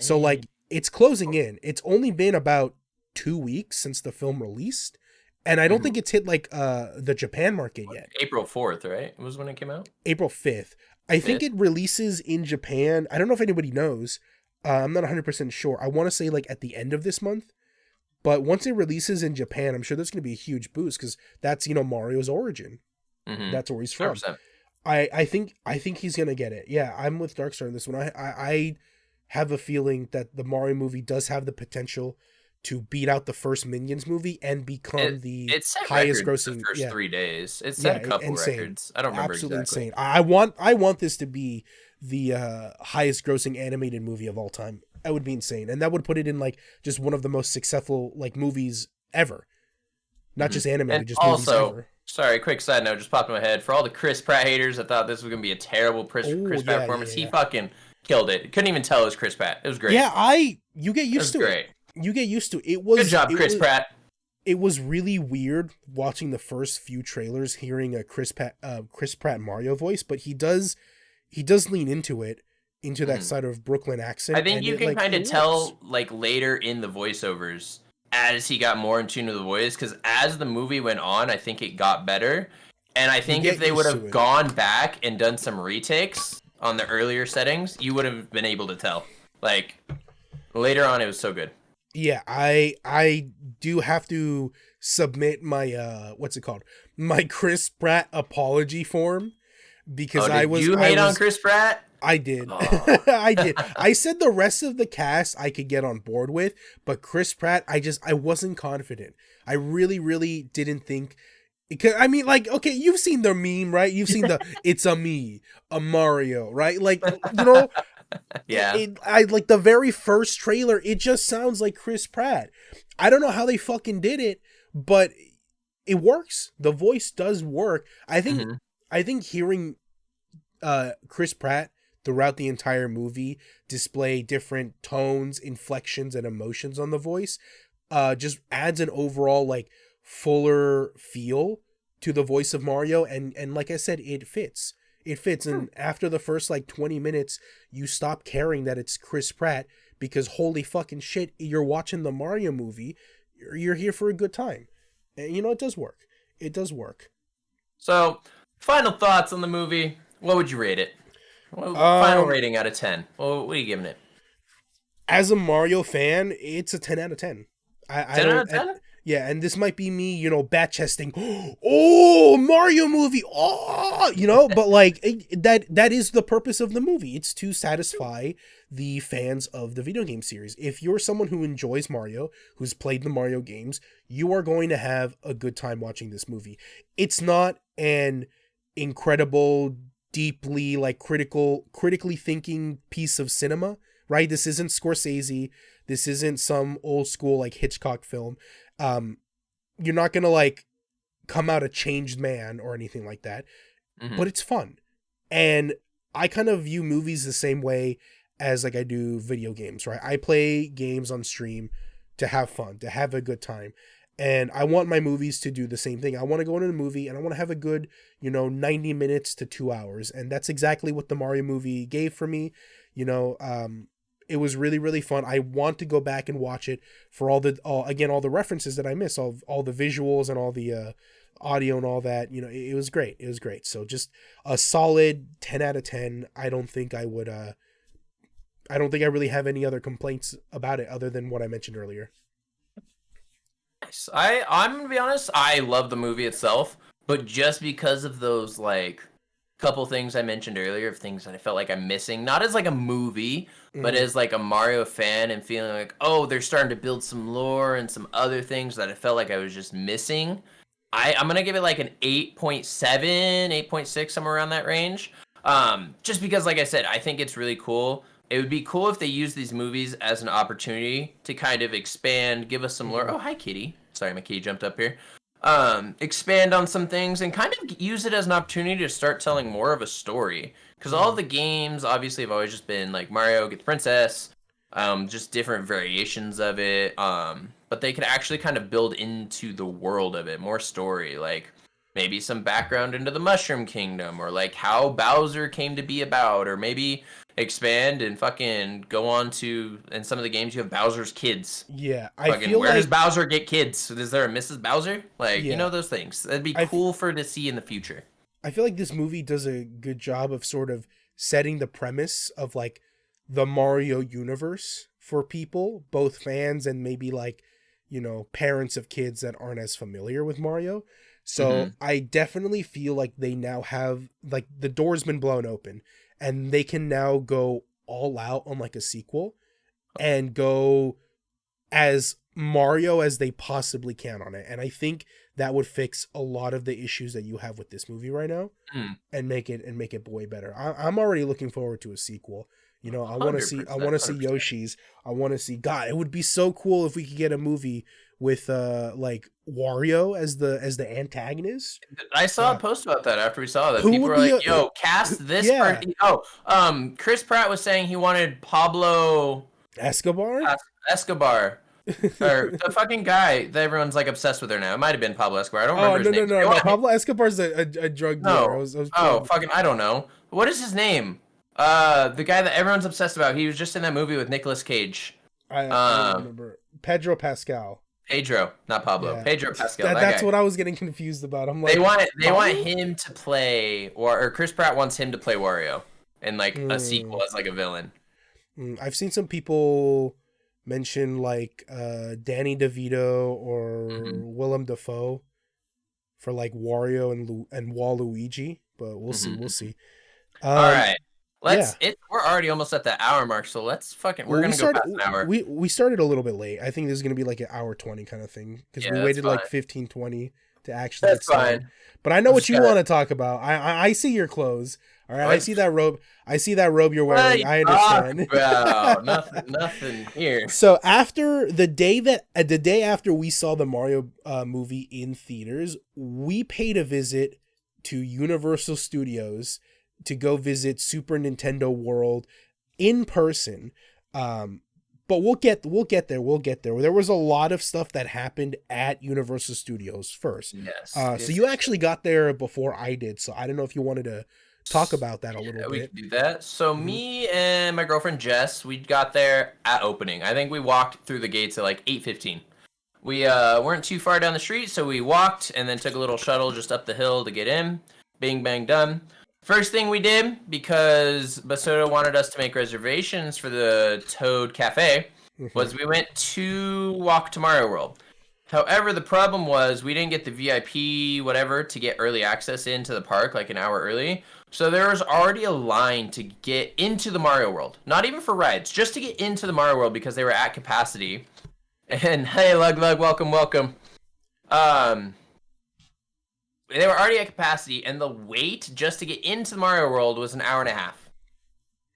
So like it's closing in. It's only been about 2 weeks since the film released. And I don't think it's hit like the Japan market yet. April 4th, right? Was when it came out? April 5th. I think it releases in Japan. I don't know if anybody knows. I'm not 100% sure. I want to say like at the end of this month. But once it releases in Japan, I'm sure there's going to be a huge boost because that's, Mario's origin. Mm-hmm. That's where he's from. 100%. I think he's going to get it. Yeah, I'm with Darkstar on this one. I have a feeling that the Mario movie does have the potential to beat out the first Minions movie and become the highest grossing. The first 3 days. It set a couple records. I don't remember absolutely exactly. Insane. I want this to be the highest grossing animated movie of all time. That would be insane, and that would put it in like just one of the most successful like movies ever. Not just animated, and just also, movies ever. Sorry, quick side note just popped in my head. For all the Chris Pratt haters that thought this was gonna be a terrible Chris Pratt performance, he fucking killed it. Couldn't even tell it was Chris Pratt. It was great. Yeah, you get used to it. You get used to it. It was good job, Chris Pratt. It was really weird watching the first few trailers, hearing a Chris Pratt Mario voice, but he does lean into it, into that side of Brooklyn accent. I think you can kind of tell like later in the voiceovers as he got more in tune with the voice, because as the movie went on, I think it got better. And I think if they would have gone back and done some retakes on the earlier settings, you would have been able to tell. Like later on, it was so good. Yeah, I do have to submit my what's it called? My Chris Pratt apology form because you hate on Chris Pratt? I did. Oh. I did. I said the rest of the cast I could get on board with, but Chris Pratt, I wasn't confident. I really, really didn't think. I mean, like, okay, you've seen the meme, right? You've seen the "It's a me, a Mario," right? Like, yeah. I like the very first trailer. It just sounds like Chris Pratt. I don't know how they fucking did it, but it works. The voice does work. I think hearing Chris Pratt throughout the entire movie display different tones, inflections, and emotions on the voice just adds an overall like fuller feel to the voice of Mario, and like I said, it fits. And after the first like 20 minutes, you stop caring that it's Chris Pratt because holy fucking shit, you're watching the Mario movie, you're here for a good time. And it does work. It does work. So, final thoughts on the movie. What would you rate it? Final rating out of 10. Well, what are you giving it? As a Mario fan, it's a 10 out of 10. 10 out of 10? Yeah, and this might be me, bat chesting. Oh, Mario movie. Oh, but like that is the purpose of the movie. It's to satisfy the fans of the video game series. If you're someone who enjoys Mario, who's played the Mario games, you are going to have a good time watching this movie. It's not an incredible, deeply like critically thinking piece of cinema, right? This isn't Scorsese. This isn't some old school like Hitchcock film. You're not gonna like come out a changed man or anything like that, but it's fun. And I kind of view movies the same way as like I do video games, right? I play games on stream to have fun, to have a good time. And I want my movies to do the same thing. I want to go into a movie and I want to have a good, 90 minutes to 2 hours. And that's exactly what the Mario movie gave for me. It was really, really fun. I want to go back and watch it for all the references that I miss, all the visuals and all the audio and all that. It was great. It was great. So just a solid 10 out of 10. I don't think I really have any other complaints about it other than what I mentioned earlier. Nice. I'm gonna be honest. I love the movie itself, but just because of those like couple things I mentioned earlier of things that I felt like I'm missing, not as like a movie, but as like a Mario fan and feeling like, oh, they're starting to build some lore and some other things that I felt like I was just missing. I'm gonna give it like an 8.7, 8.6, somewhere around that range. Just because, like I said, I think it's really cool. It would be cool if they use these movies as an opportunity to kind of expand, give us some lore. Oh, hi, kitty. Sorry, my kitty jumped up here. Expand on some things and kind of use it as an opportunity to start telling more of a story. Because all the games, obviously, have always just been like Mario get the princess, just different variations of it. But they could actually kind of build into the world of it, more story, like maybe some background into the Mushroom Kingdom, or like how Bowser came to be about, or maybe expand and fucking go on to, in some of the games you have Bowser's kids. Yeah, I feel where does Bowser get kids? Is there a Mrs. Bowser? Like, those things. That'd be cool to see in the future. I feel like this movie does a good job of sort of setting the premise of like the Mario universe for people, both fans and maybe like, parents of kids that aren't as familiar with Mario. So I definitely feel like they now have like the door's been blown open. And they can now go all out on like a sequel and go as Mario as they possibly can on it. And I think that would fix a lot of the issues that you have with this movie right now and make it way better. I'm already looking forward to a sequel. I want to see Yoshi's. I want to see, God, it would be so cool if we could get a movie with like Wario as the antagonist. I saw a post about that after we saw that. People were like, "Yo, cast this person." Oh, Chris Pratt was saying he wanted Pablo Escobar, or the fucking guy that everyone's like obsessed with her now. It might have been Pablo Escobar. I don't remember his name. No. Pablo Escobar's a drug dealer. Fucking, I don't know. What is his name? The guy that everyone's obsessed about. He was just in that movie with Nicolas Cage. I don't remember. Pedro Pascal. Pedro, not Pablo. Yeah. Pedro Pascal. That's what I was getting confused about. I'm like, they want him to play, or Chris Pratt wants him to play Wario in like a sequel as like a villain. I've seen some people mention like Danny DeVito or Willem Dafoe for like Wario and Waluigi, but we'll see. We'll see. All right. We're already almost at the hour mark, so we're gonna go past an hour. We started a little bit late. I think this is gonna be like an hour 20 kind of thing because we waited like 15, 20 to actually. That's fine. But I know what you want to talk about. I see your clothes. All right, I see that robe. You're wearing. I understand. Nothing here. So after the day after we saw the Mario movie in theaters, we paid a visit to Universal Studios to go visit Super Nintendo World in person. But we'll get there. There was a lot of stuff that happened at Universal Studios first. Yes. So you actually got there before I did. So I don't know if you wanted to talk about that a little bit. We can do that. So me and my girlfriend Jess, we got there at opening. I think we walked through the gates at like 8:15. We weren't too far down the street, so we walked and then took a little shuttle just up the hill to get in. Bing, bang, done. First thing we did, because Basoda wanted us to make reservations for the Toad Cafe, was we went to walk to Mario World. However, the problem was we didn't get the VIP whatever to get early access into the park like an hour early. So there was already a line to get into the Mario World. Not even for rides, just to get into the Mario World because they were at capacity. And hey, Lug, welcome. They were already at capacity, and the wait just to get into the Mario World was an hour and a half.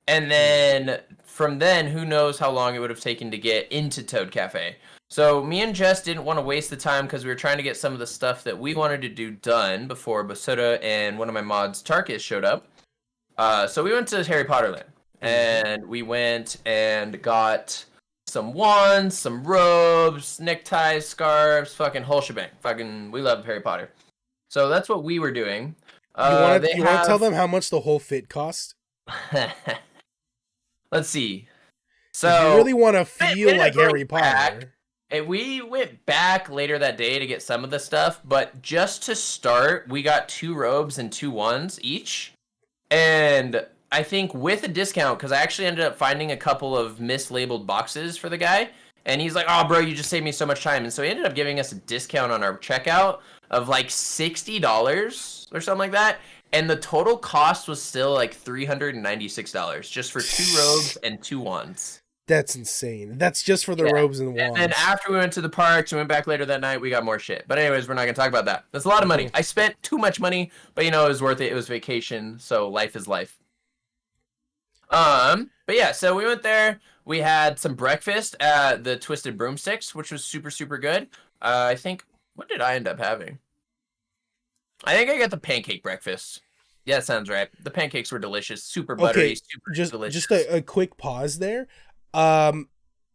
And then from then, who knows how long it would have taken to get into Toad Cafe. So me and Jess didn't want to waste the time because we were trying to get some of the stuff that we wanted to do done before Basoda and one of my mods, Tarkus, showed up. So we went to Harry Potter Land, and we went and got some wands, some robes, neckties, scarves, fucking whole shebang. Fucking, we love Harry Potter. So that's what we were doing. You want to tell them how much the whole fit cost? Let's see. So if you really want to feel like Harry Potter. We went back later that day to get some of the stuff, but just to start, we got 2 robes and 2 wands each. And I think with a discount, because I actually ended up finding a couple of mislabeled boxes for the guy, and he's like, oh, bro, you just saved me so much time. And so he ended up giving us a discount on our checkout of like $60 or something like that. And the total cost was still like $396 just for 2 robes and 2 wands. That's insane. That's just for the robes and the wands. And then after we went to the parks and went back later that night, we got more shit. But anyways, we're not going to talk about that. That's a lot of money. I spent too much money, but you know, it was worth it. It was vacation, so life is life. But yeah, so we went there. We had some breakfast at the Twisted Broomsticks, which was super, super good. I think, what did I end up having? I think I got the pancake breakfast. Yeah, that sounds right. The pancakes were delicious. Super buttery, super delicious. Just a quick pause there.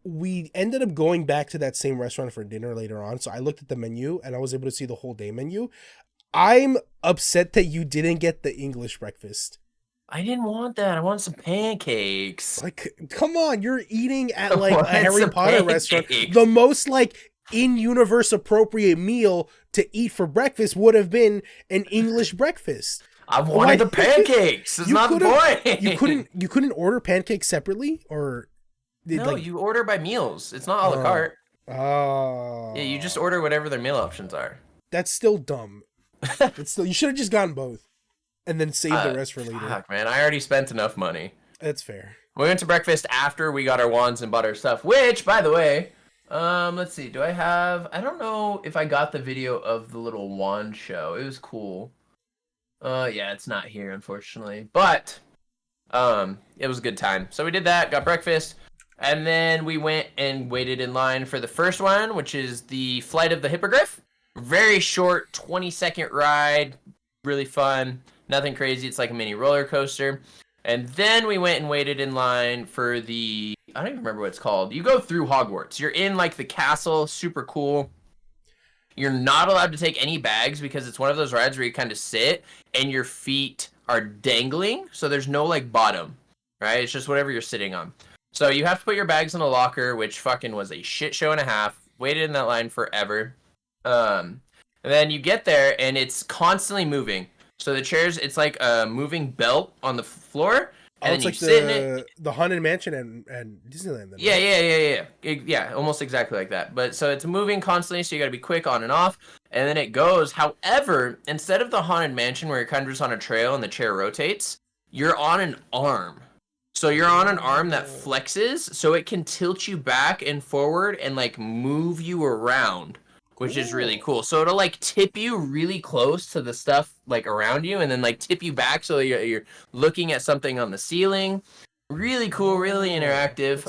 We ended up going back to that same restaurant for dinner later on. So I looked at the menu and I was able to see the whole day menu. I'm upset that you didn't get the English breakfast. I didn't want that. I want some pancakes. Like, come on, you're eating at like a Harry Potter restaurant. The most like in-universe appropriate meal to eat for breakfast would have been an English breakfast. I wanted the pancakes. It's not the point. You couldn't order pancakes separately, or no, you order by meals. It's not a la carte. Oh. Yeah, you just order whatever their meal options are. That's still dumb. You should have just gotten both. And then save the rest for later. Fuck, man. I already spent enough money. That's fair. We went to breakfast after we got our wands and bought our stuff, which, by the way, let's see. I don't know if I got the video of the little wand show. It was cool. Yeah, it's not here, unfortunately. But, it was a good time. So we did that, got breakfast, and then we went and waited in line for the first one, which is the Flight of the Hippogriff. Very short, 20-second ride. Really fun. Nothing crazy. It's like a mini roller coaster. And then we went and waited in line for the... I don't even remember what it's called. You go through Hogwarts. You're in, like, the castle. Super cool. You're not allowed to take any bags because it's one of those rides where you kind of sit and your feet are dangling. So there's no, like, bottom. Right? It's just whatever you're sitting on. So you have to put your bags in a locker, which fucking was a shit show and a half. Waited in that line forever. And then you get there, and it's constantly moving. So the chairs, it's like a moving belt on the floor, and then you sit in it. The Haunted Mansion and Disneyland. Then, yeah. Yeah, almost exactly like that. But so it's moving constantly, so you got to be quick on and off, and then it goes. However, instead of the Haunted Mansion where you're kind of just on a trail and the chair rotates, you're on an arm. So you're on an arm that flexes, so it can tilt you back and forward and like move you around. Which is really cool. So it'll like tip you really close to the stuff like around you, and then like tip you back so you're looking at something on the ceiling. Really cool, really interactive.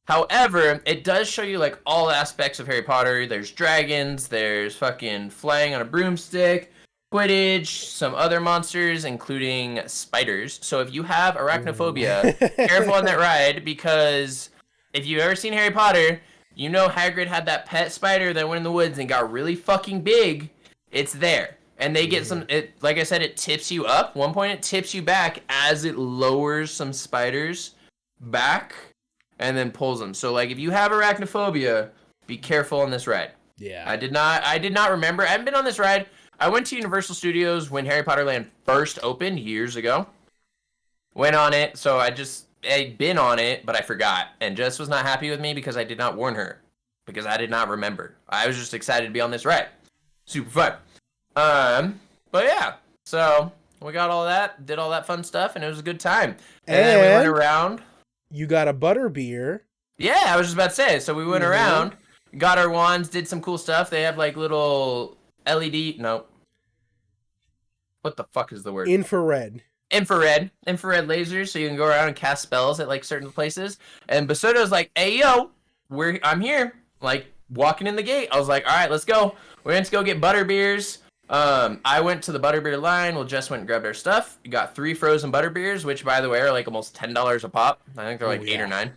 However, it does show you like all aspects of Harry Potter. There's dragons, there's fucking flying on a broomstick, Quidditch, some other monsters, including spiders. So if you have arachnophobia, careful on that ride, because if you've ever seen Harry Potter, you know Hagrid had that pet spider that went in the woods and got really fucking big. It's there. And they get like I said, it tips you up. One point it tips you back as it lowers some spiders back and then pulls them. So like if you have arachnophobia, be careful on this ride. Yeah. I did not remember. I haven't been on this ride. I went to Universal Studios when Harry Potter Land first opened years ago. Went on it, so I'd been on it, but I forgot. And Jess was not happy with me because I did not warn her. Because I did not remember. I was just excited to be on this ride. Super fun. But yeah. So we got all that, did all that fun stuff, and it was a good time. And then we went around. You got a butterbeer. Yeah, I was just about to say. So we went around, got our wands, did some cool stuff. They have like little LED. No. What the fuck is the word? Infrared lasers, so you can go around and cast spells at like certain places. And Basoto's like, "Hey yo, I'm here." Like walking in the gate. I was like, "All right, let's go. We're going to go get butterbeers." I went to the butterbeer line. Well, Jess went and grabbed our stuff. We got 3 frozen butterbeers, which by the way are like almost $10 a pop. I think they're like 8 or 9.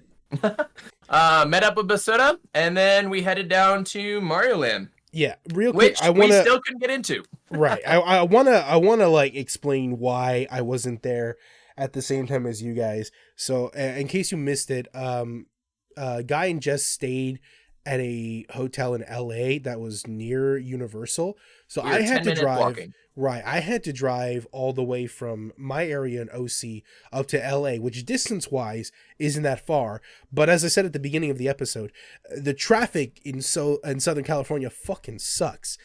Met up with Basoto, and then we headed down to Mario Land. Yeah, real quick. Which we still couldn't get into. Right. I wanna like explain why I wasn't there at the same time as you guys. So in case you missed it, Guy and Jess stayed at a hotel in LA that was near Universal. So I had to drive walking. Right. I had to drive all the way from my area in OC up to LA, which distance wise isn't that far. But as I said at the beginning of the episode, the traffic in Southern California fucking sucks.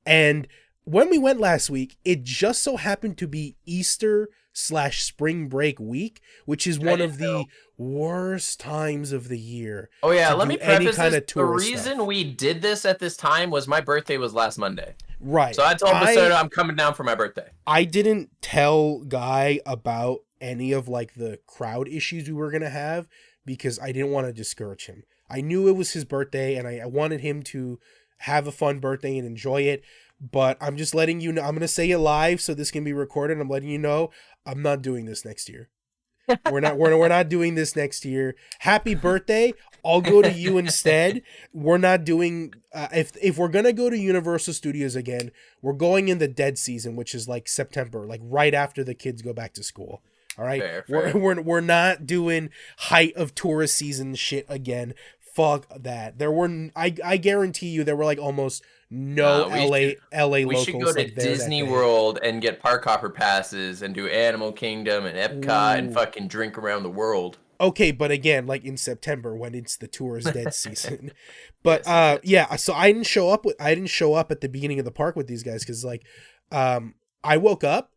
And when we went last week, it just so happened to be Easter/spring break week, which is one of the worst times of the year. Oh yeah, let me preface this. The reason we did this at this time was my birthday was last Monday. Right. So I told Basoto I'm coming down for my birthday. I didn't tell Guy about any of like the crowd issues we were going to have because I didn't want to discourage him. I knew it was his birthday and I wanted him to have a fun birthday and enjoy it. But I'm just letting you know, I'm going to say it live so this can be recorded. I'm letting you know I'm not doing this next year. We're not doing this next year. Happy birthday. I'll go to you instead. We're not doing if we're going to go to Universal Studios again, we're going in the dead season, which is like September, like right after the kids go back to school. All right. Fair. We're not doing height of tourist season shit again. Fuck that. I guarantee you there were like almost no LA locals. We should go to Disney World and get park hopper passes and do Animal Kingdom and Epcot and fucking drink around the world. Okay, but again, like in September when it's the tourist dead season. But yeah, so I didn't show up at the beginning of the park with these guys because like I woke up,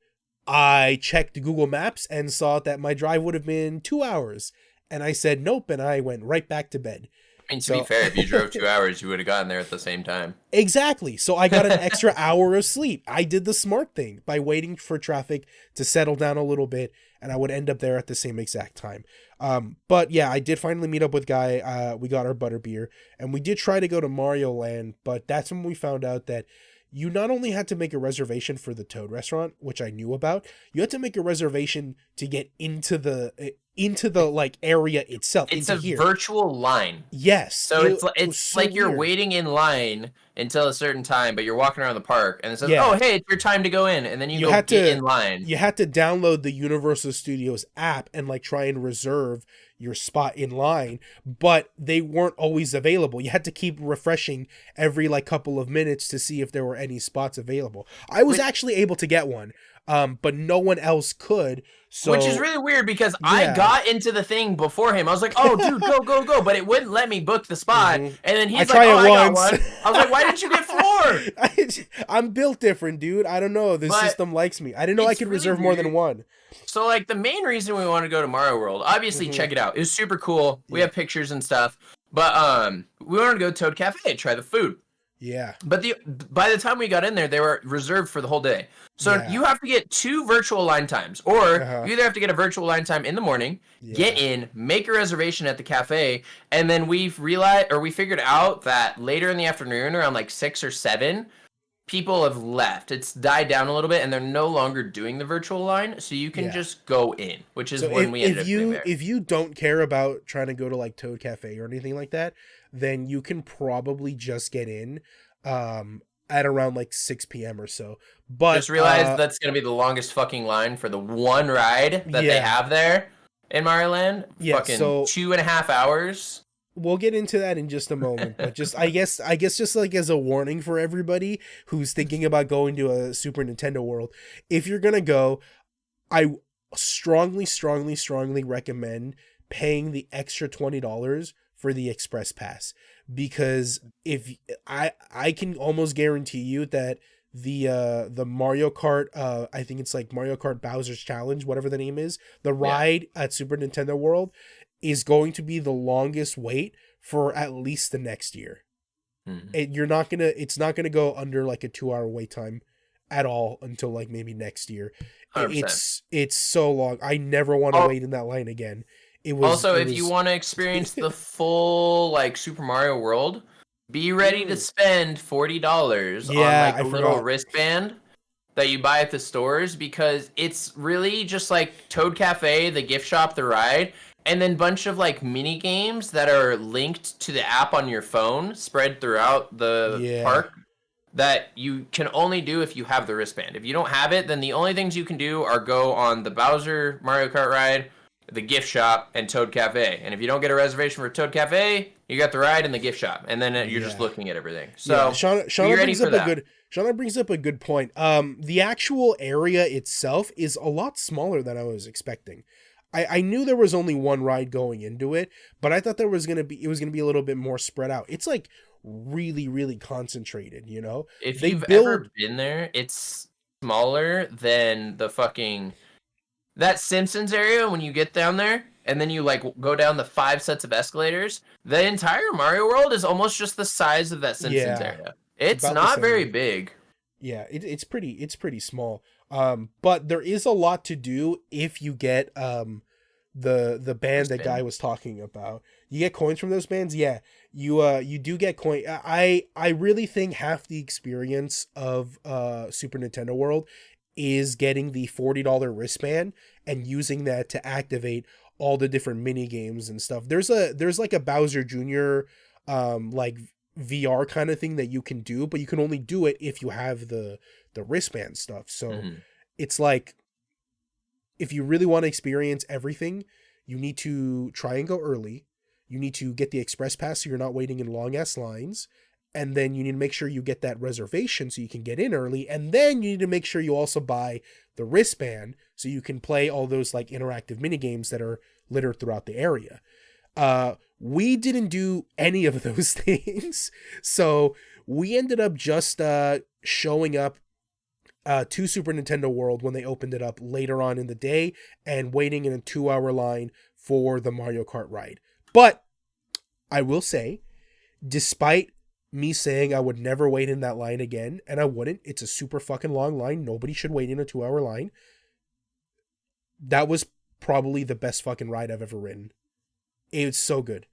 I checked Google Maps and saw that my drive would have been 2 hours. And I said nope, and I went right back to bed. I mean, to be fair, if you drove 2 hours, you would have gotten there at the same time. Exactly. So I got an extra hour of sleep. I did the smart thing by waiting for traffic to settle down a little bit, and I would end up there at the same exact time. But yeah, I did finally meet up with Guy. We got our butterbeer, and we did try to go to Mario Land, but that's when we found out that you not only had to make a reservation for the Toad restaurant, which I knew about, you had to make a reservation to get into the like area itself. It's a virtual line. Yes. So it's so like you're waiting in line until a certain time, but you're walking around the park and it says, "Oh, hey, it's your time to go in," and then you get in line. You had to download the Universal Studios app and like try and reserve your spot in line, but they weren't always available. You had to keep refreshing every like couple of minutes to see if there were any spots available. I was actually able to get one, but no one else could. So, which is really weird because I got into the thing before him. I was like, "Oh, dude, go!" But it wouldn't let me book the spot. And then he's like, "Oh, I got one." I was like, "Why didn't you get 4?" I'm built different, dude. I don't know. This system likes me. I didn't know I could reserve more than one. So, like, the main reason we want to go to Mario World, obviously, check it out. It was super cool. We have pictures and stuff. But we wanted to go to Toad Cafe, try the food. Yeah. But by the time we got in there, they were reserved for the whole day. So you have to get 2 virtual line times, or you either have to get a virtual line time in the morning, get in, make a reservation at the cafe, and then we figured out that later in the afternoon, around like 6 or 7, people have left. It's died down a little bit, and they're no longer doing the virtual line, so you can just go in, which is when we ended up doing there. If you don't care about trying to go to like Toad Cafe or anything like that, then you can probably just get in at around like 6 p.m. or so. But just realize that's going to be the longest fucking line for the one ride that they have there in Mario Land. Yeah, fucking 2.5 hours. we'll get into that in just a moment, but just I guess just like as a warning for everybody who's thinking about going to a Super Nintendo World, if you're gonna go, I strongly recommend paying the extra $20 for the express pass, because if I can almost guarantee you that the Mario Kart, I think it's like Mario Kart Bowser's Challenge, whatever the name is, the Yeah. ride at Super Nintendo World is going to be the longest wait for at least the next year. You're not gonna it's not gonna go under like a 2 hour wait time at all until like maybe next year. 100%. It's so long. I never want to wait in that line again. Also, It if you was want to experience the full like Super Mario World, be ready to spend $40 on Yeah, like I a little forgot. wristband that you buy at the stores, because it's really just like Toad Cafe, the gift shop, the ride, and then bunch of like mini games that are linked to the app on your phone spread throughout the Yeah. park that you can only do if you have the wristband. If you don't have it, then the only things you can do are go on the Bowser Mario Kart ride, the gift shop, and Toad Cafe. And if you don't get a reservation for Toad Cafe, you got the ride and the gift shop, and then you're just Yeah. looking at everything. Yeah, So be ready for that. Shauna brings up a good point. The actual area itself is a lot smaller than I was expecting. I knew there was only one ride going into it, but I thought it was gonna be a little bit more spread out. It's like really concentrated, you know? If They you've ever build been there, it's smaller than the fucking that Simpsons area when you get down there and then you like go down the 5 sets of escalators. The entire Mario World is almost just the size of that Simpsons yeah, area. It's about the not very same. big. Yeah, it's pretty small. But there is a lot to do if you get the band that guy Wristband. was talking about. You get coins from those bands. Yeah, you do get coin. I really think half the experience of Super Nintendo World is getting the $40 wristband and using that to activate all the different mini games and stuff. There's like a Bowser Jr. Like VR kind of thing that you can do, but you can only do it if you have the wristband stuff. So Mhm. it's like, if you really want to experience everything, you need to try and go early. You need to get the express pass so you're not waiting in long ass lines. And then you need to make sure you get that reservation so you can get in early. And then you need to make sure you also buy the wristband so you can play all those like interactive mini games that are littered throughout the area. We didn't do any of those things. So we ended up just showing up to Super Nintendo World when they opened it up later on in the day and waiting in a 2 hour line for the Mario Kart ride. But I will say, despite me saying I would never wait in that line again, and I wouldn't, it's a super fucking long line. Nobody should wait in a 2 hour line. That was probably the best fucking ride I've ever ridden. It's so good.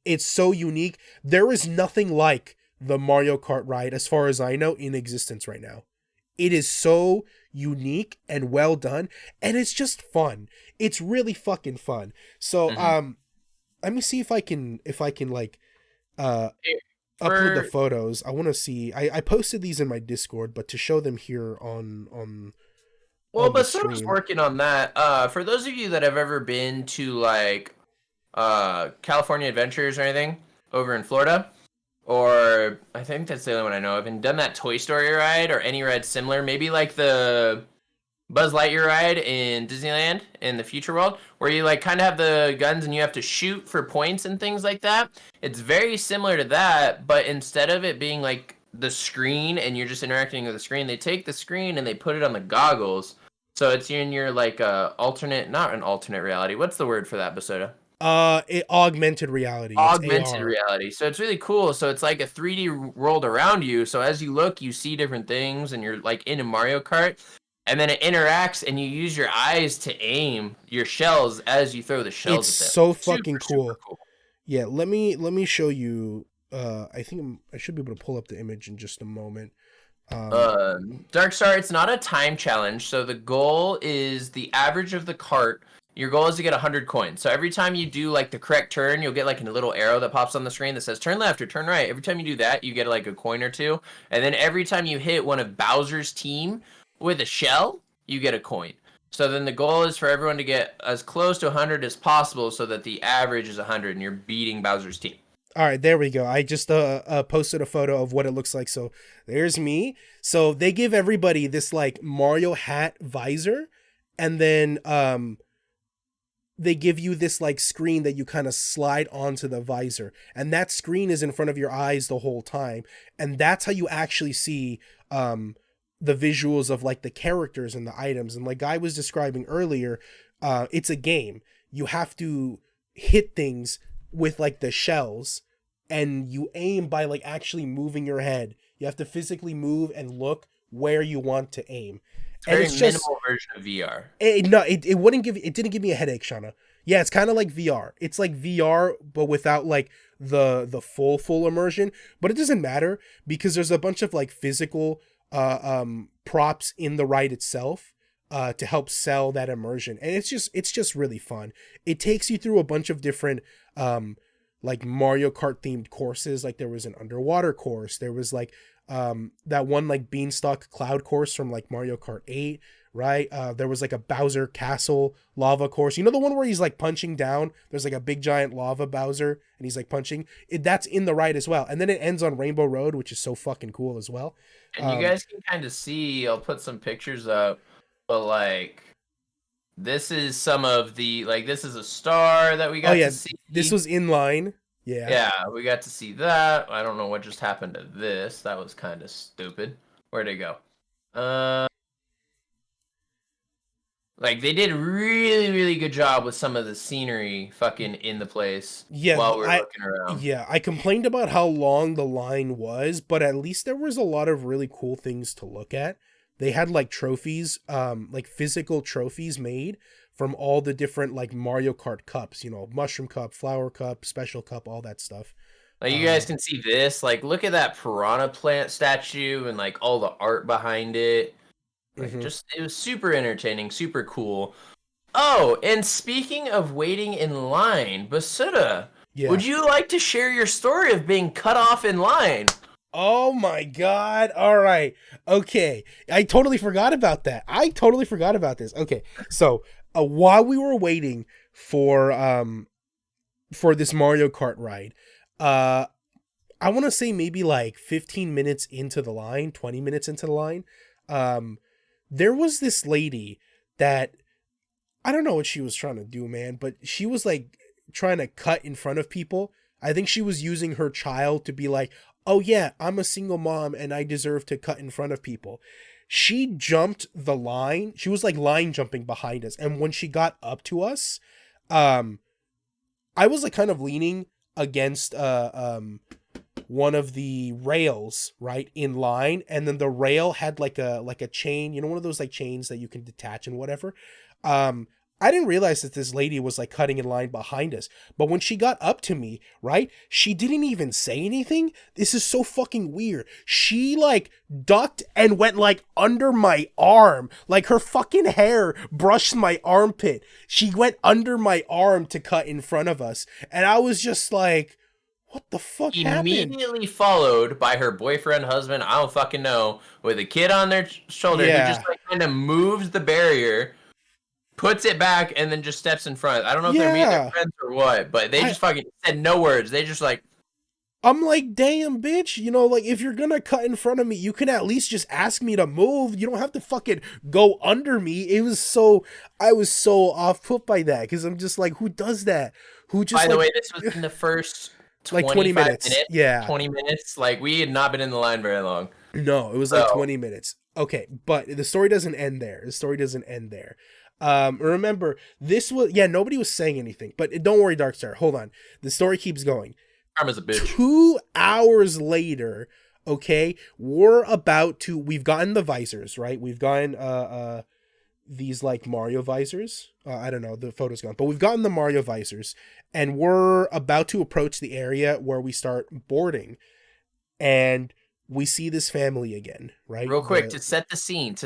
It's so unique. There is nothing like the Mario Kart ride, as far as I know, in existence right now. It is so unique and well done, and it's just fun. It's really fucking fun. So, Mhm. let me see if I can like uh Eh, upload the For photos. I want to see. I posted these in my Discord, but to show them here well, on the Basoda's stream. working on that. For those of you that have ever been to like California Adventures or anything over in Florida, or I think that's the only one I know of, and done that Toy Story ride or any ride similar, maybe like the Buzz Lightyear ride in Disneyland in the future world, where you like kind of have the guns and you have to shoot for points and things like that. It's very similar to that, but instead of it being like the screen and you're just interacting with the screen, they take the screen and they put it on the goggles. So it's in your like alternate, not an alternate reality. What's the word for that, Basoda? It augmented reality. It's Augmented AR. reality. So it's really cool. So it's like a 3D world around you. So as you look, you see different things and you're like in a Mario Kart. And then it interacts and you use your eyes to aim your shells as you throw the It's shells at them. so fucking Super cool. cool. Yeah, let me show you. I think I should be able to pull up the image in just a moment. Um, Dark Star, it's not a time challenge. So the goal is the average of the cart. Your goal is to get 100 coins. So every time you do like the correct turn, you'll get like a little arrow that pops on the screen that says turn left or turn right. Every time you do that, you get like a coin or two. And then every time you hit one of Bowser's team with a shell, you get a coin. So then the goal is for everyone to get as close to 100 as possible so that the average is 100 and you're beating Bowser's team. All right, there we go. I just posted a photo of what it looks like. So there's me. So they give everybody this like Mario hat visor, and then they give you this like screen that you kind of slide onto the visor, and that screen is in front of your eyes the whole time, and that's how you actually see the visuals of like the characters and the items. And like Guy was describing earlier, it's a game. You have to hit things with like the shells, and you aim by like actually moving your head. You have to physically move and look where you want to aim. It's a very minimal version of VR. It didn't give me a headache, Shauna. Yeah, it's kind of like VR. It's like VR but without like the full immersion, but it doesn't matter because there's a bunch of like physical props in the ride itself to help sell that immersion, and it's just really fun. It takes you through a bunch of different like Mario Kart themed courses. Like there was an underwater course, there was like that one like beanstalk cloud course from like Mario Kart 8, right? There was like a Bowser Castle lava course, you know, the one where he's like punching down, there's like a big giant lava Bowser and he's like punching it, that's in the ride as well. And then it ends on Rainbow Road, which is so fucking cool as well. And you guys can kind of see, I'll put some pictures up, but like this is some of the, like this is a star that we got to see. This was in line. Yeah, we got to see that. I don't know what just happened to this. That was kind of stupid. Where'd it go? Like they did really good job with some of the scenery fucking in the place. Yeah, while we're looking around. Yeah, I complained about how long the line was, but at least there was a lot of really cool things to look at. They had like trophies, like physical trophies made from all the different like Mario Kart cups, you know, mushroom cup, flower cup, special cup, all that stuff. Like you guys can see this, like look at that piranha plant statue and like all the art behind it. Like just, it was super entertaining, super cool. Oh, and speaking of waiting in line, Basuda, would you like to share your story of being cut off in line? Oh my god. All right. Okay. I totally forgot about that. I totally forgot about this. Okay. So, while we were waiting for this Mario Kart ride, I want to say maybe like 15 minutes into the line, 20 minutes into the line, there was this lady that I don't know what she was trying to do, man, but she was like trying to cut in front of people. I think she was using her child to be like, oh yeah, I'm a single mom and I deserve to cut in front of people. She jumped the line. She was like line jumping behind us. And when she got up to us, I was like kind of leaning against one of the rails, right, in line, and then the rail had like a chain, you know, one of those like chains that you can detach and whatever. I didn't realize that this lady was like cutting in line behind us. But when she got up to me, right, she didn't even say anything. This is so fucking weird. She like ducked and went like under my arm. Like her fucking hair brushed my armpit. She went under my arm to cut in front of us. And I was just like, what the fuck happened? Immediately followed by her boyfriend, husband, I don't fucking know, with a kid on their shoulder who just like kind of moves the barrier, puts it back, and then just steps in front. I don't know if they're meeting their friends or what, but they just fucking said no words. They just like... I'm like, damn, bitch. You know, like, if you're gonna cut in front of me, you can at least just ask me to move. You don't have to fucking go under me. I was so off put by that, because I'm just like, who does that? Who just... By the way, this was in the first... like 20 minutes. Yeah. 20 minutes. Like, we had not been in the line very long. No, it was like 20 minutes. Okay, but the story doesn't end there. Remember, this was... yeah, nobody was saying anything. But don't worry, Darkstar. Hold on. The story keeps going. Karma's a bitch. 2 hours later, okay, we've gotten the visors, right? We've gotten these like Mario visors. I don't know, the photo's gone, but we've gotten the Mario visors, and we're about to approach the area where we start boarding, and we see this family again, right? Real quick, to set the scene,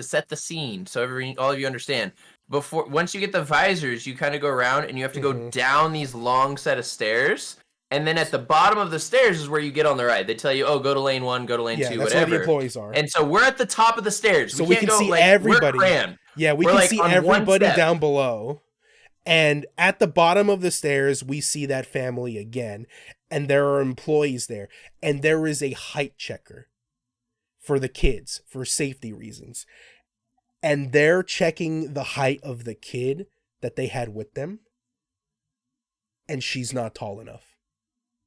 so all of you understand. Once you get the visors, you kind of go around and you have to go down these long set of stairs. And then at the bottom of the stairs is where you get on the ride. They tell you, oh, go to lane 1, go to lane 2, that's where the whatever. employees are. And so we're at the top of the stairs. So We we can't can go, see like, everybody. we're crammed. Yeah, we We're, can like, see on one everybody step. down below. And at the bottom of the stairs, we see that family again. And there are employees there. And there is a height checker for the kids for safety reasons. And they're checking the height of the kid that they had with them. And she's not tall enough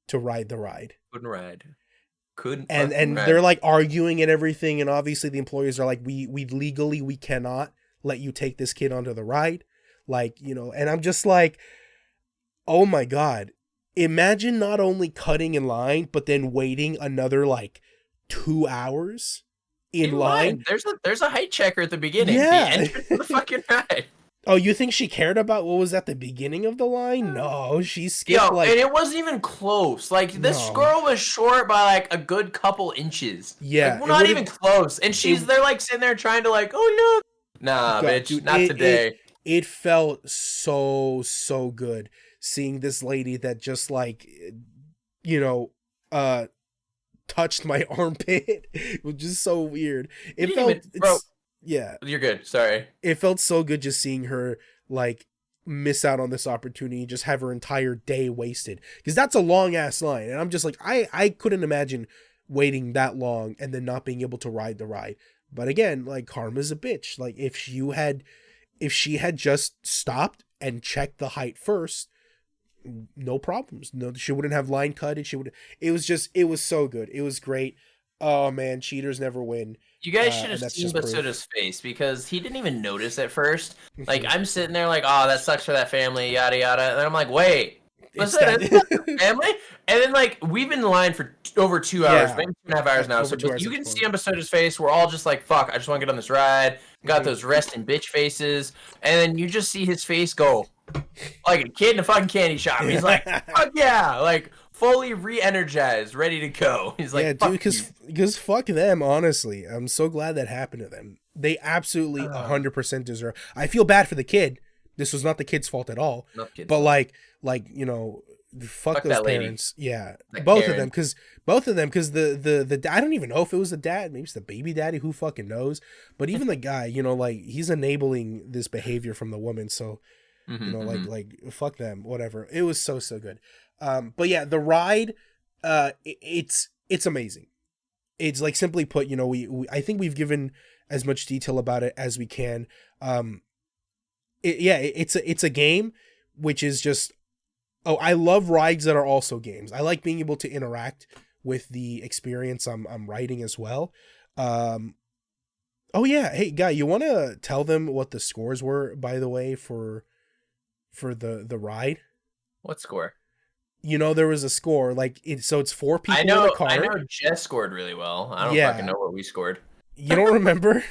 to ride the ride. Couldn't ride. Couldn't And ride. they're like arguing and everything. And obviously the employees are like, we legally, we cannot let you take this kid onto the ride. Like, you know, and I'm just like, oh my God, imagine not only cutting in line, but then waiting another like 2 hours in line. There's a height checker at the beginning. Yeah. The entrance to the fucking ride. Oh, you think she cared about what was at the beginning of the line? No, she skipped Yo, like. and it wasn't even close. Like, this girl was short by like a good couple inches. Yeah. Like, we're not even close. And they're like sitting there trying to like, oh look. Nah, God, bitch, dude, not today. It felt so good seeing this lady that just like, you know, touched my armpit. It was just so weird. It felt yeah. You're good. Sorry. It felt so good just seeing her like miss out on this opportunity, just have her entire day wasted. Because that's a long ass line. And I'm just like, I couldn't imagine waiting that long and then not being able to ride the ride. But again, like, karma's a bitch. Like, if she had just stopped and checked the height first, no problems. No, she wouldn't have line cut it. It was so good. It was great. Oh man, cheaters never win. You guys should have seen Basoda's face, because he didn't even notice at first. Like, I'm sitting there like, oh, that sucks for that family, yada yada. And then I'm like, wait, Basoda, family? And then like, we've been in line for over 2 hours, maybe 2.5 hours now. So you can see on Basoda's face, we're all just like, fuck, I just want to get on this ride. Got those resting bitch faces. And then you just see his face go like a kid in a fucking candy shop. He's like, fuck yeah, like fully re-energized, ready to go. He's like, yeah, dude, because fuck them, honestly. I'm so glad that happened to them. They absolutely 100% deserve. I feel bad for the kid. This was not the kid's fault at all. But like, you know, fuck those parents. Lady. Yeah, both of them, because the I don't even know if it was the dad. Maybe it's the baby daddy. Who fucking knows? But even the guy, you know, like, he's enabling this behavior from the woman. So, you know, like fuck them. Whatever. It was so good. But yeah, the ride, it's amazing. It's like, simply put, you know, we I think we've given as much detail about it as we can. It's a game, which is just, I love rides that are also games. I like being able to interact with the experience I'm riding as well. Oh yeah, hey Guy, you want to tell them what the scores were, by the way, for the ride? What score? You know, there was a score, like, so it's 4 people in the car. I know Jess scored really well. I don't fucking know what we scored. You don't remember?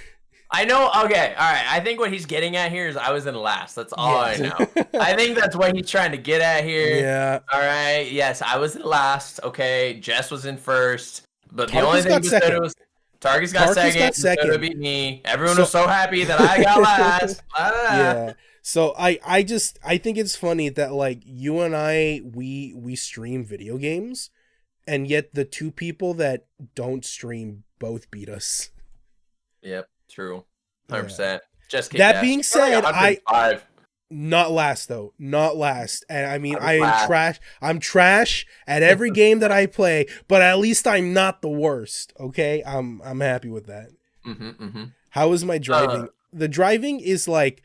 I know. Okay, all right. I think what he's getting at here is I was in last. That's all I know. I think that's what he's trying to get at here. Yeah. All right. Yes, I was in last. Okay, Jess was in first. But the Tarkus only thing got second. was Tarkus got second. Basoda beat me. Everyone was so happy that I got last. Yeah. So I think it's funny that, like, you and I, we stream video games, and yet the two people that don't stream both beat us. Yep, true. 100%. Just that being said, not last though. Not last. And I mean, I'm trash at every game that I play, but at least I'm not the worst. Okay? I'm happy with that. How is my driving? The driving is like,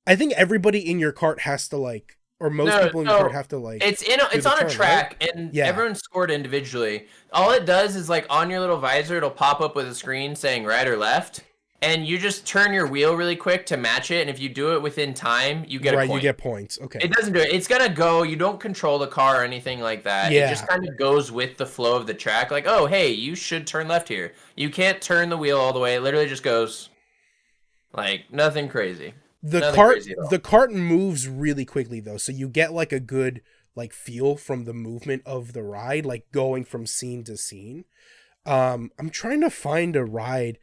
I think everybody in your cart has to, like, or most people in your cart have to, like, it's on a track, right? And everyone scored individually. All it does is, like, on your little visor, it'll pop up with a screen saying right or left, and you just turn your wheel really quick to match it, and if you do it within time, you get a point. You get points. Okay. It doesn't do it. It's gonna go. You don't control the car or anything like that. Yeah. It just kind of goes with the flow of the track. Like, oh, hey, you should turn left here. You can't turn the wheel all the way. It literally just goes, like, nothing crazy. The cart moves really quickly though, so you get, like, a good, like, feel from the movement of the ride, like, going from scene to scene. I'm trying to find a ride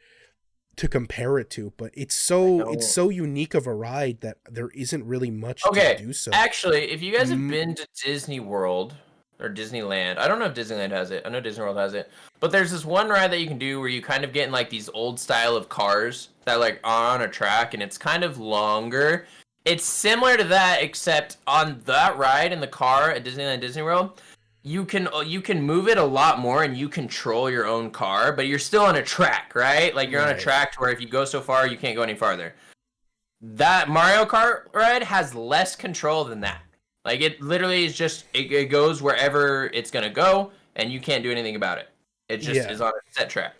to compare it to, but it's so unique of a ride that there isn't really much to do so. Actually, if you guys have been to Disney World, or Disneyland. I don't know if Disneyland has it. I know Disney World has it. But there's this one ride that you can do where you kind of get in like these old style of cars that like are on a track, and it's kind of longer. It's similar to that, except on that ride in the car at Disneyland Disney World, you can move it a lot more and you control your own car, but you're still on a track, right? Like you're on a track to where if you go so far, you can't go any farther. That Mario Kart ride has less control than that. Like it literally is just it goes wherever it's gonna go, and you can't do anything about it. It just is on a set track.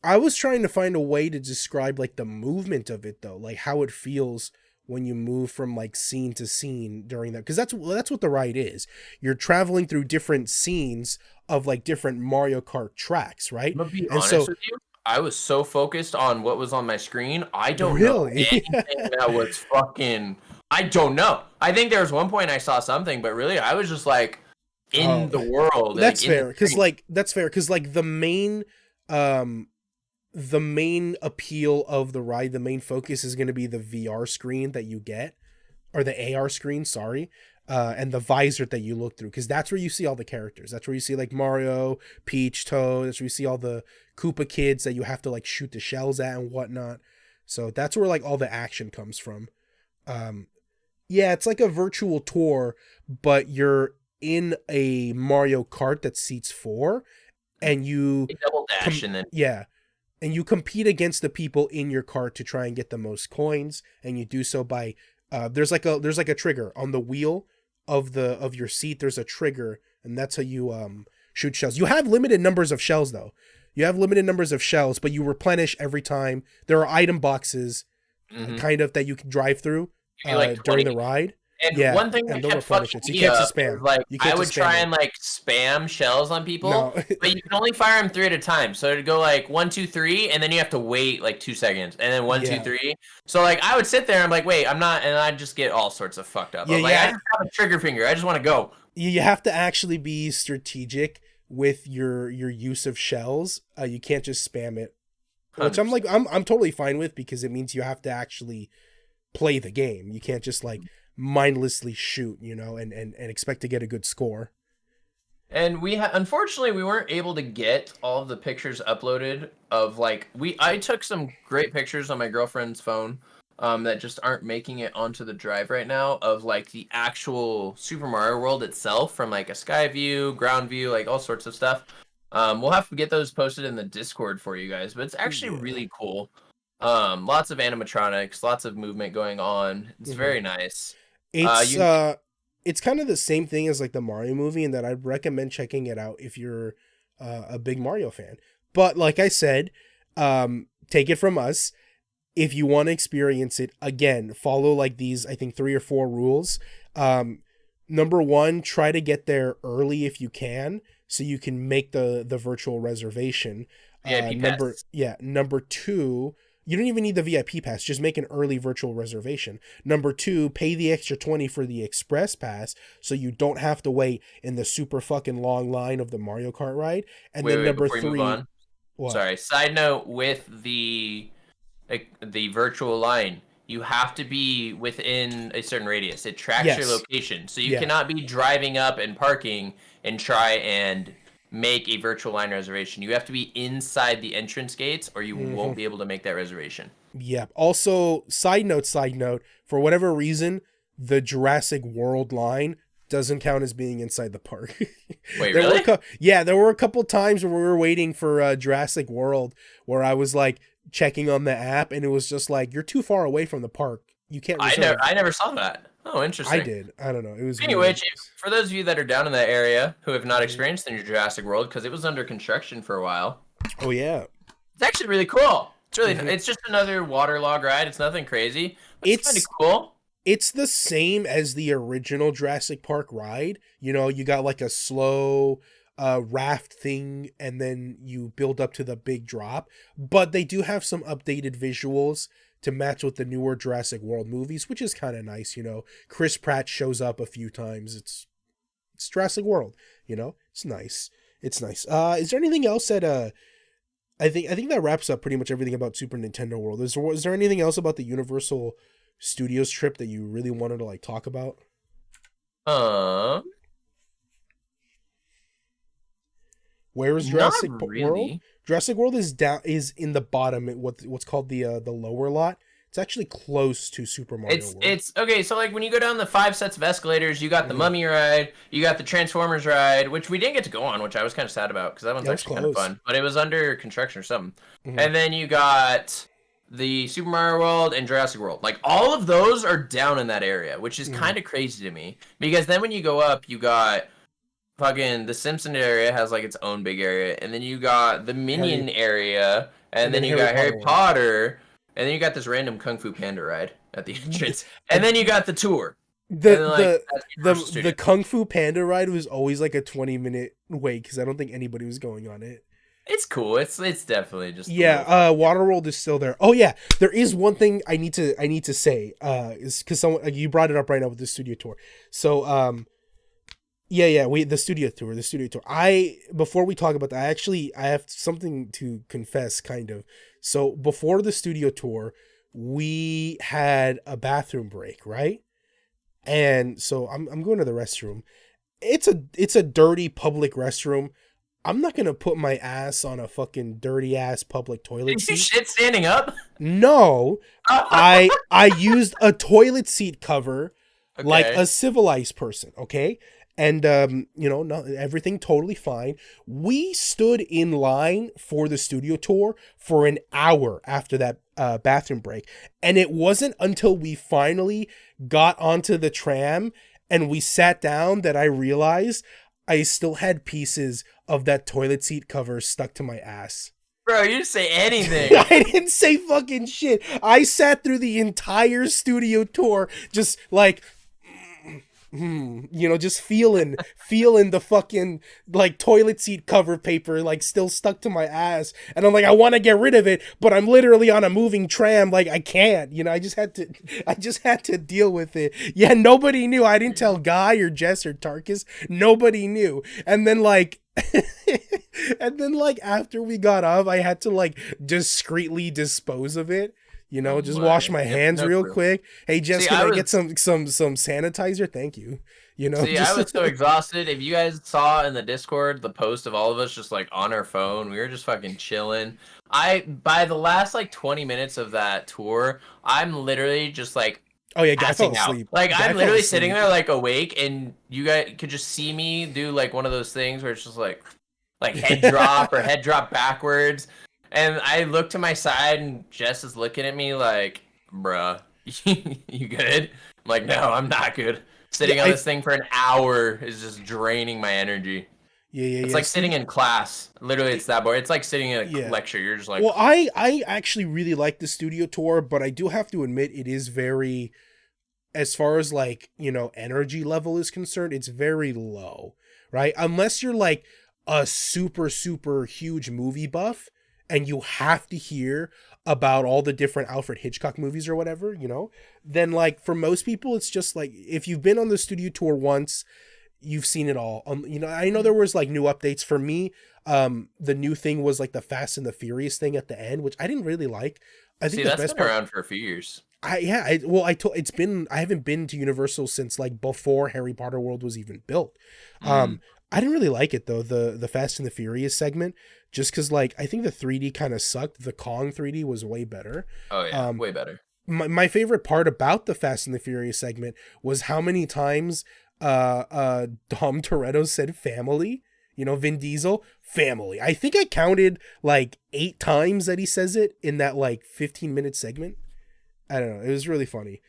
I was trying to find a way to describe like the movement of it though, like how it feels when you move from like scene to scene during that, because that's what the ride is. You're traveling through different scenes of like different Mario Kart tracks, right? I'm gonna be honest with you. I was so focused on what was on my screen, I don't know anything that was fucking. I don't know. I think there was one point I saw something, but really, I was just like in the world. That's fair, because like the main appeal of the ride, the main focus is going to be the VR screen that you get, or the AR screen, sorry, and the visor that you look through, because that's where you see all the characters. That's where you see like Mario, Peach, Toad. That's where you see all the Koopa kids that you have to like shoot the shells at and whatnot. So that's where like all the action comes from. Yeah, it's like a virtual tour, but you're in a Mario Kart that seats 4, and you double dash and then and you compete against the people in your cart to try and get the most coins, and you do so by there's like a trigger on the wheel of your seat. There's a trigger, and that's how you shoot shells. You have limited numbers of shells though. You have limited numbers of shells, but you replenish every time. There are item boxes kind of that you can drive through during the ride. And one thing that kept fucking me up is like I would try and like spam shells on people, but you can only fire them 3 at a time. So it'd go like 1, 2, 3, and then you have to wait like 2 seconds, and then 1, 2, 3. So like I would sit there, I'm like, wait, I'm not, and I'd just get all sorts of fucked up. I just have a trigger finger. I just want to go. You have to actually be strategic with your use of shells. You can't just spam it, which 100%. I'm totally fine with, because it means you have to actually play the game. You can't just like mindlessly shoot, and expect to get a good score. And unfortunately we weren't able to get all of the pictures uploaded of like I took some great pictures on my girlfriend's phone that just aren't making it onto the drive right now, of like the actual Super Mario World itself, from like a sky view, ground view, like all sorts of stuff. We'll have to get those posted in the Discord for you guys, but it's actually really cool. Lots of animatronics, lots of movement going on. It's very nice. It's kind of the same thing as like the Mario movie, in that I'd recommend checking it out if you're a big Mario fan. But like I said, take it from us, if you want to experience it, again, follow like these, I think 3 or 4 rules. Number 1, try to get there early if you can, so you can make the virtual reservation. Number 2, you don't even need the VIP pass. Just make an early virtual reservation. Number 2, pay the extra 20 for the express pass, so you don't have to wait in the super fucking long line of the Mario Kart ride. And then number 3. Sorry. Side note, with the virtual line, you have to be within a certain radius. It tracks your location, so you cannot be driving up and parking and try and make a virtual line reservation. You have to be inside the entrance gates, or you won't be able to make that reservation. Yeah. Also, side note, for whatever reason, the Jurassic World line doesn't count as being inside the park. Wait, really? There were a couple times where we were waiting for Jurassic World where I was like checking on the app, and it was just like, you're too far away from the park. You can't reserve. I never saw that. Oh, interesting. I did. I don't know. It was anyway. For those of you that are down in that area who have not experienced the new Jurassic World, because it was under construction for a while. Oh yeah, it's actually really cool. It's really it's just another waterlog ride. It's nothing crazy. But it's kind of cool. It's the same as the original Jurassic Park ride. You got like a slow raft thing, and then you build up to the big drop. But they do have some updated visuals to match with the newer Jurassic World movies, which is kind of nice. Chris Pratt shows up a few times. It's Jurassic World. It's nice. It's nice. Is there anything else that I think that wraps up pretty much everything about Super Nintendo World. Is there anything else about the Universal Studios trip that you really wanted to like talk about? Where is Not World? really. Jurassic World is in the bottom at what's called the lower lot. It's actually close to Super Mario World. It's okay. So like when you go down the 5 sets of escalators, you got the Mummy ride, you got the Transformers ride, which we didn't get to go on, which I was kind of sad about because that one's actually kind of fun, but it was under construction or something. And then you got the Super Mario World and Jurassic World. Like all of those are down in that area, which is kind of crazy to me because then when you go up, you got fucking the Simpson area has like its own big area, and then you got the Minion area, and then you got Harry Potter. And then you got this random Kung Fu Panda ride at the entrance. And then you got the tour. The Kung Fu Panda ride was always like a 20-minute wait because I don't think anybody was going on it. It's cool. It's definitely just Waterworld is still there. Oh yeah, there is one thing I need to say is because someone you brought it up right now with the studio tour. So the studio tour. Before we talk about that, I have something to confess, kind of. So before the studio tour, we had a bathroom break, right? And so I'm going to the restroom. It's a dirty public restroom. I'm not gonna put my ass on a fucking dirty ass public toilet seat. Did you shit standing up? No, I used a toilet seat cover like a civilized person. Okay. And, everything totally fine. We stood in line for the studio tour for an hour after that bathroom break. And it wasn't until we finally got onto the tram and we sat down that I realized I still had pieces of that toilet seat cover stuck to my ass. Bro, you didn't say anything. I didn't say fucking shit. I sat through the entire studio tour just like... just feeling the fucking like toilet seat cover paper like still stuck to my ass, and I'm like, I want to get rid of it, but I'm literally on a moving tram, like I can't. I just had to deal with it. Yeah, nobody knew. I didn't tell Guy or Jess or Tarkus. Nobody knew. And then like after we got off, I had to like discreetly dispose of it. Just wash my hands real quick. Hey, Jess, can I get some sanitizer? Thank you. I was so exhausted. If you guys saw in the Discord the post of all of us just like on our phone, we were just fucking chilling. By the last like 20 minutes of that tour, I'm literally just like Guy fell asleep. Like I'm literally sitting there like awake, and you guys could just see me do like one of those things where it's just like head drop or head drop backwards. And I look to my side, and Jess is looking at me like, bruh, you good? I'm like, no, I'm not good. Sitting on this thing for an hour is just draining my energy. It's like sitting in class. Literally, it's that boring. It's like sitting in a lecture. You're just like... Well, I actually really like the studio tour, but I do have to admit it is very... As far as like, energy level is concerned, it's very low, right? Unless you're like a super, super huge movie buff, and you have to hear about all the different Alfred Hitchcock movies or whatever, then like for most people, it's just like, if you've been on the studio tour once, you've seen it all. I know there was like new updates for me. The new thing was like the Fast and the Furious thing at the end, which I didn't really like. I think that's been around for a few years. I haven't been to Universal since like before Harry Potter World was even built. I didn't really like it though, the Fast and the Furious segment, just because like I think the 3D kind of sucked. The Kong 3D was way better. Oh yeah, way better. My favorite part about the Fast and the Furious segment was how many times Dom Toretto said family. Vin Diesel, family. I think I counted like 8 times that he says it in that like 15-minute segment. I don't know. It was really funny.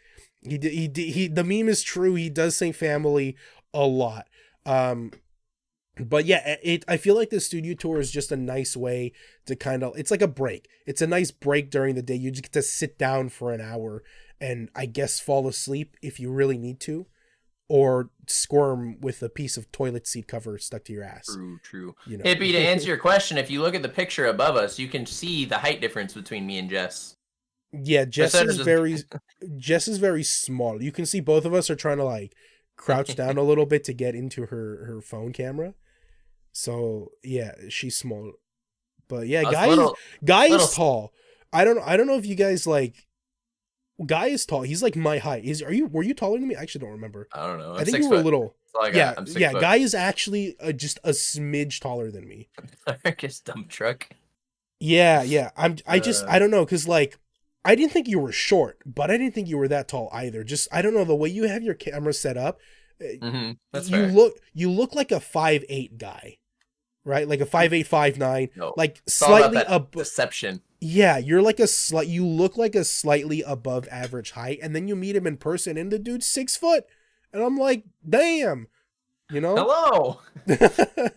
The meme is true. He does say family a lot. But yeah, I feel like the studio tour is just a nice way to kind of, it's like a break. It's a nice break during the day. You just get to sit down for an hour and I guess fall asleep if you really need to, or squirm with a piece of toilet seat cover stuck to your ass. True. Hippie, to answer your question, if you look at the picture above us, you can see the height difference between me and Jess. Yeah, Jess is very small. You can see both of us are trying to like crouch down a little bit to get into her phone camera. So yeah, she's small, but yeah, Guy is tall. I don't know if you guys like. Guy is tall. He's like my height. Were you taller than me? I actually don't remember. I don't know. I think you were a little. That's all I Yeah, got. I'm yeah. 6 foot. Guy is actually just a smidge taller than me. I guess dump truck. Yeah, yeah. I Uh, don't know, cause like I didn't think you were short, but I didn't think you were that tall either. Just I don't know the way you have your camera set up. that's You fair. look like a 5'8" guy, right? Like a 5'8", 5'9", No, like it's all about slightly that up. deception. Yeah, you're like a slight. You look like a slightly above average height, and then you meet him in person, and the dude's 6 foot, and I'm like, damn, you know. Hello.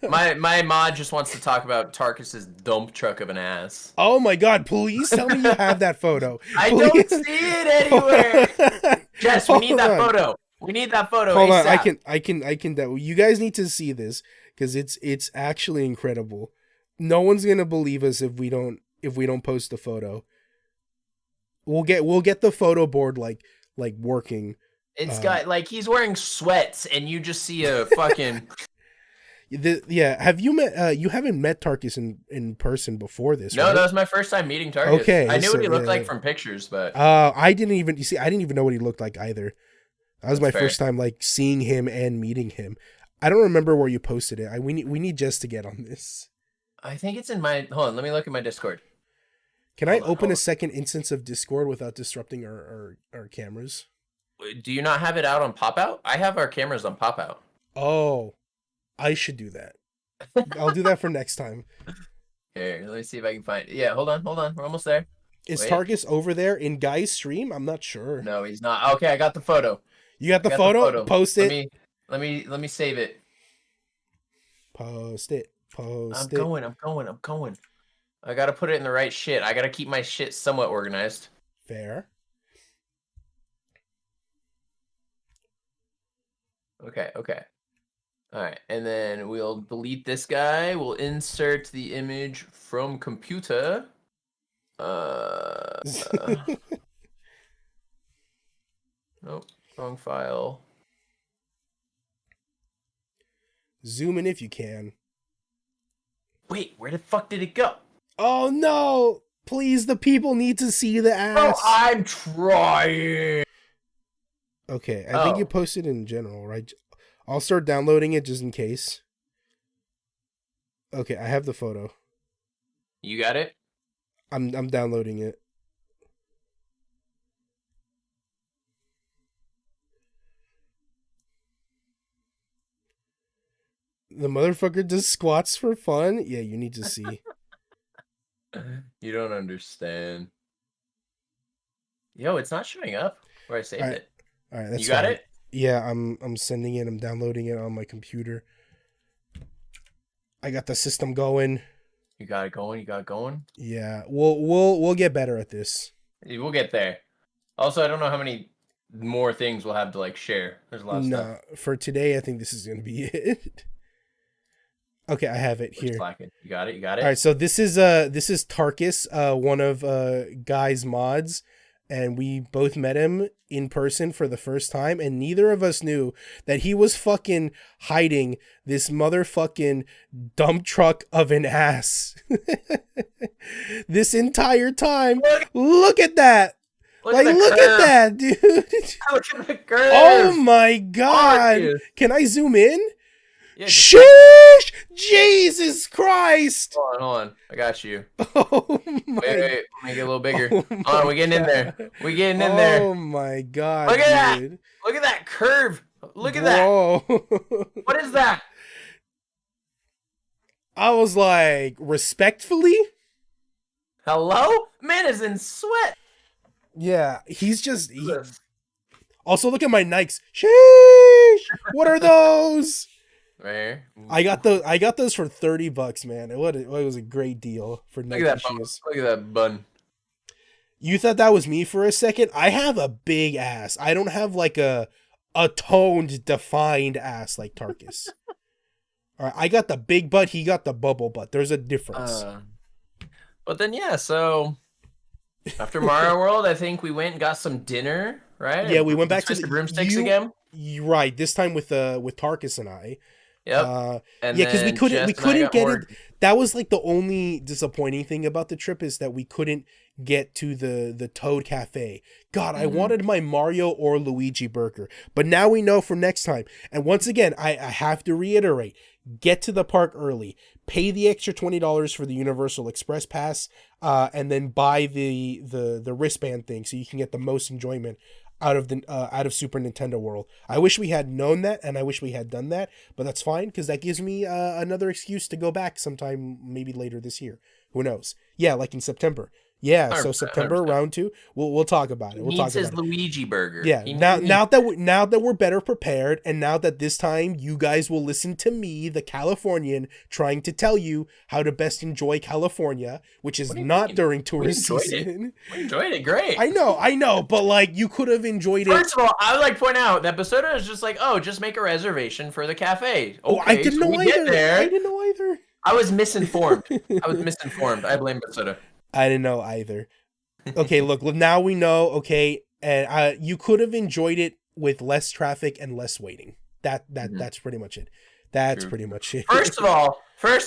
My mod just wants to talk about Tarkus's dump truck of an ass. Oh my god, please tell me you have that photo. I don't Please. see it anywhere. Jess, we need Hold that on. photo. We need that photo Hold on, ASAP. I can. You guys need to see this because it's actually incredible. No one's gonna believe us if we don't post the photo. We'll get the photo board like working. It's got like he's wearing sweats, and you just see a fucking. Yeah, have you met? You haven't met Tarkus in person before this, No, right? that was my first time meeting Tarkus. Okay, I knew so, what he looked yeah. like from pictures, but I didn't even. You see, I didn't even know what he looked like either. That was That's my fair. first time like seeing him and meeting him. I don't remember where you posted it. We need Jess to get on this. I think it's in my. Hold on, let me look at my Discord. Can Hold I on, open hold a on. second instance of Discord without disrupting our cameras? Do you not have it out on pop out? I have our cameras on pop out. Oh, I should do that. I'll do that for next time. Here, let me see if I can find it. Yeah, hold on. We're almost there. Is Wait. Tarkus over there in Guy's stream? I'm not sure. No, he's not. Okay, I got the photo. You got the I got photo? Post Let it. me save it. Post it. I'm going. I gotta put it in the right shit. I gotta keep my shit somewhat organized. Fair. Okay. All right, and then we'll delete this guy. We'll insert the image from computer. Nope, wrong file. Zoom in if you can. Wait, where the fuck did it go? Oh no! Please, the people need to see the Bro, ass. I'm trying. Okay, I think you Oh. posted in general, right? I'll start downloading it just in case. Okay, I have the photo. You got it? I'm downloading it. The motherfucker does squats for fun? Yeah, you need to see. You don't understand. Yo, it's not showing up where I saved Alright, it. Alright, that's You got fine. it? Yeah, I'm sending it. I'm downloading it on my computer. I got the system going. You got it going? You got it going? Yeah, we'll get better at this. We'll get there. Also, I don't know how many more things we'll have to like share. There's a lot of stuff. No, for today, I think this is gonna be it. Okay, I have it We're here. slacking. You got it? You got it? All right, so this is Tarkus, one of Guy's mods, and we both met him in person for the first time, and neither of us knew that he was fucking hiding this motherfucking dump truck of an ass this entire time. Look at that! Look Like, at the look curve. at that, dude! Look at the curve. Oh my god! Marcus. Can I zoom in? Yeah, just Sheesh! Jesus Christ! hold on. I got you. Oh my! Wait. Make it a little bigger. Oh Hold my on, we're getting in there. God. We're getting in there. Oh my god, Look at dude. that. Look at that curve. Look at that. Bro. What is that? I was like, respectfully? Hello? Man is in sweat. Yeah, he's just. Also, look at my Nikes. Sheesh! What are those? Right here. I got those for $30, man. It was a great deal for Look Nike at that bun. shoes. Look at that bun. You thought that was me for a second? I have a big ass. I don't have like a toned, defined ass like Tarkus. All right, I got the big butt. He got the bubble butt. There's a difference. But then yeah, so after Mario World, I think we went and got some dinner, right? Yeah, we went back to Twisted Broomsticks again. Right, this time with Tarkus and I. Yep. And Yeah, because we then couldn't Jess and I got get more. it. That was like the only disappointing thing about the trip is that we couldn't get to the Toad Cafe. God, I wanted my Mario or Luigi burger, but now we know for next time. And once again, I have to reiterate: get to the park early, pay the extra $20 for the Universal Express Pass, and then buy the wristband thing so you can get the most enjoyment out of Super Nintendo World. I wish we had known that, and I wish we had done that, but that's fine because that gives me another excuse to go back sometime, maybe later this year. Who knows? Yeah, like in September. Yeah, so 100%, September 100%. round 2. We'll talk about it. He We'll talk needs his about it. Luigi burger. Yeah, now that we're better prepared, and now that this time you guys will listen to me, the Californian, trying to tell you how to best enjoy California, which is not during tourist season. We enjoyed it. Great. I know, but like you could have enjoyed it. First of all, I would like to point out that Basota is just like, oh, just make a reservation for the cafe. Okay, I didn't know either. I didn't know either. I was misinformed. I blame Basota. I didn't know either. Okay, look, now we know. Okay, and you could have enjoyed it with less traffic and less waiting. That's pretty much it. That's pretty much it. First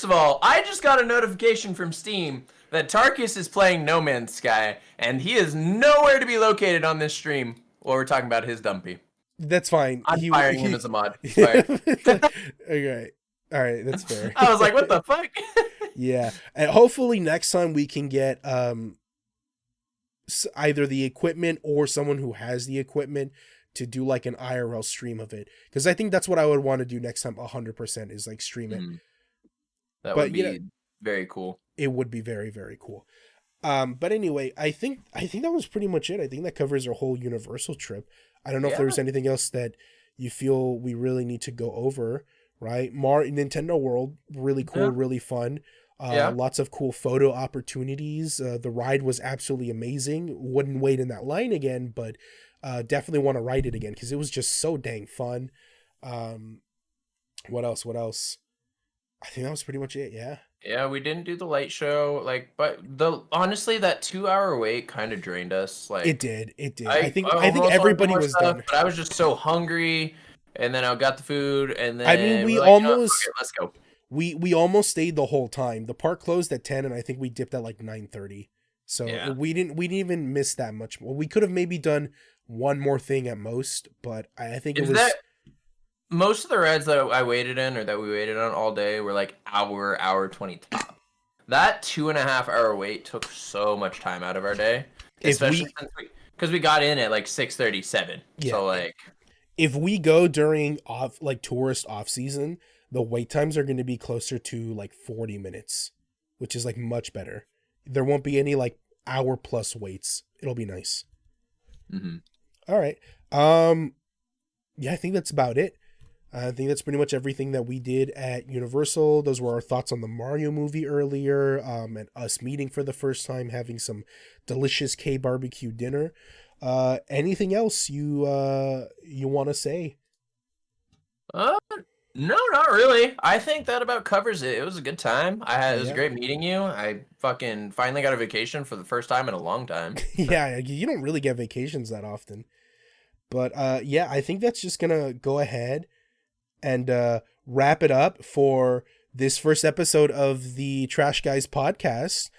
of all, I just got a notification from Steam that Tarkus is playing No Man's Sky, and he is nowhere to be located on this stream while we're talking about his dumpy. That's fine. I'm firing him as a mod. Okay. All right, that's fair. I was like, what the fuck? Yeah, and hopefully next time we can get either the equipment or someone who has the equipment to do like an IRL stream of it, because I think that's what I would want to do next time. 100% is like stream it. That would be very cool. It would be very, very cool. But anyway, I think that was pretty much it. I think that covers our whole Universal trip. I don't know if there's anything else that you feel we really need to go over. Right, Nintendo World, really cool, really fun. Lots of cool photo opportunities. The ride was absolutely amazing. Wouldn't wait in that line again, but definitely want to ride it again because it was just so dang fun. What else? I think that was pretty much it. Yeah, we didn't do the light show, but honestly, that 2-hour wait kind of drained us. Like it did. I think everybody was done. But I was just so hungry, and then I got the food, and then I mean, we almost let's go. We almost stayed the whole time. The park closed at 10, and I think we dipped at like 9:30. So we didn't even miss that much more. We could have maybe done one more thing at most, but I think it was. Most of the rides that I waited in or that we waited on all day were like hour 20 top. That 2.5-hour wait took so much time out of our day, especially because we got in at like 6:37. Yeah. So if we go during tourist off season, the wait times are going to be closer to like 40 minutes, which is like much better. There won't be any like hour plus waits. It'll be nice. All right. Yeah, I think that's about it. I think that's pretty much everything that we did at Universal. Those were our thoughts on the Mario movie earlier, and us meeting for the first time, having some delicious K barbecue dinner. Anything else you want to say? No, not really. I think that about covers it. It was a good time. It was great meeting you. I fucking finally got a vacation for the first time in a long time. Yeah, you don't really get vacations that often. But yeah, I think that's just gonna go ahead and wrap it up for this first episode of the Trash Guys podcast.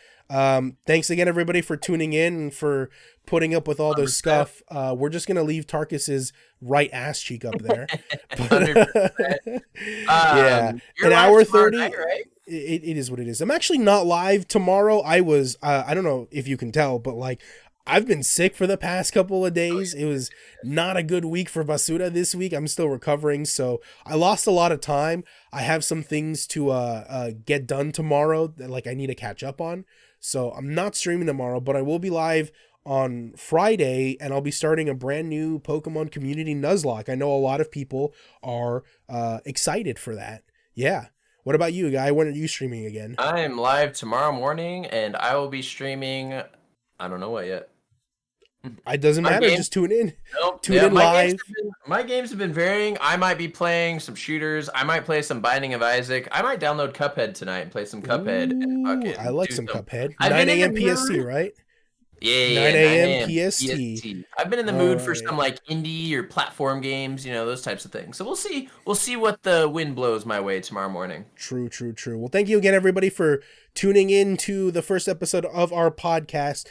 Thanks again, everybody, for tuning in and for putting up with all this stuff. We're just gonna leave Tarkus's right ass cheek up there. Yeah, an hour 30. Night, right? It is what it is. I'm actually not live tomorrow. I was. I don't know if you can tell, but like, I've been sick for the past couple of days. It was not a good week for Basura this week. I'm still recovering, so I lost a lot of time. I have some things to get done tomorrow that I need to catch up on. So I'm not streaming tomorrow, but I will be live on Friday, and I'll be starting a brand new Pokemon Community Nuzlocke. I know a lot of people are excited for that. Yeah. What about you, Guy? When are you streaming again? I am live tomorrow morning, and I will be streaming. I don't know what yet. It doesn't matter. Just tune in. Nope. Tune in live. My games have been varying. I might be playing some shooters. I might play some Binding of Isaac. I might download Cuphead tonight and play some Cuphead. I like some Cuphead. 9 a.m. PST, right? Yeah, 9 9 a.m. a.m. PST. PST. I've been in the All mood for right. some like indie or platform games, those types of things. So we'll see. We'll see what the wind blows my way tomorrow morning. True, true, true. Well, thank you again, everybody, for tuning in to the first episode of our podcast.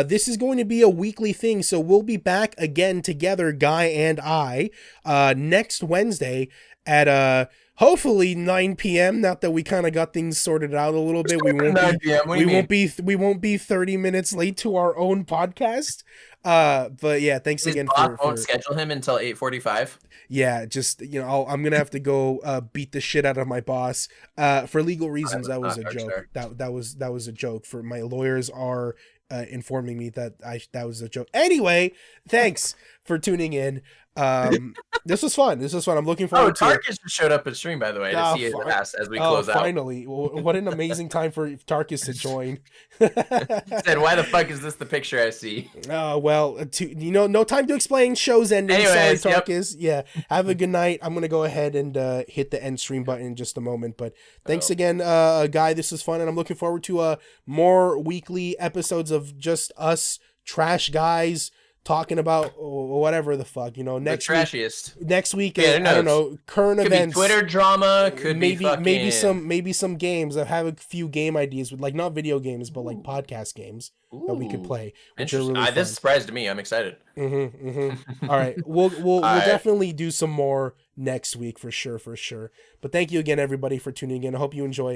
This is going to be a weekly thing, so we'll be back again together, Guy and I, next Wednesday at hopefully 9 p.m. Now that we kind of got things sorted out a little bit, 9 p.m. What do you mean? We won't be 30 minutes late to our own podcast. But yeah, thanks His again boss for won't schedule him until 8:45. yeah, just I'm gonna have to go beat the shit out of my boss for legal reasons. That was a joke. That was a joke. For my lawyers are informing me that that was a joke. Anyway, thanks for tuning in. This was fun. I'm looking forward to it. Tarkus just showed up at stream, by the way, to see his ass as we close out. Finally. What an amazing time for Tarkus to join. He said, why the fuck is this the picture I see? Well, no time to explain. Show's ending. Anyways, sorry, Tarkus. Yep. Yeah. Have a good night. I'm going to go ahead and hit the end stream button in just a moment. But thanks again, Guy. This was fun. And I'm looking forward to more weekly episodes of just us trash guys talking about whatever the fuck, next the trashiest. Next week, I don't know, current could events, be Twitter drama, could maybe be fucking... maybe some games. I have a few game ideas with not video games, but like podcast games that we could play. Which are really fun. This surprised me. I'm excited. All right, we'll definitely do some more next week for sure. But thank you again, everybody, for tuning in. I hope you enjoy it.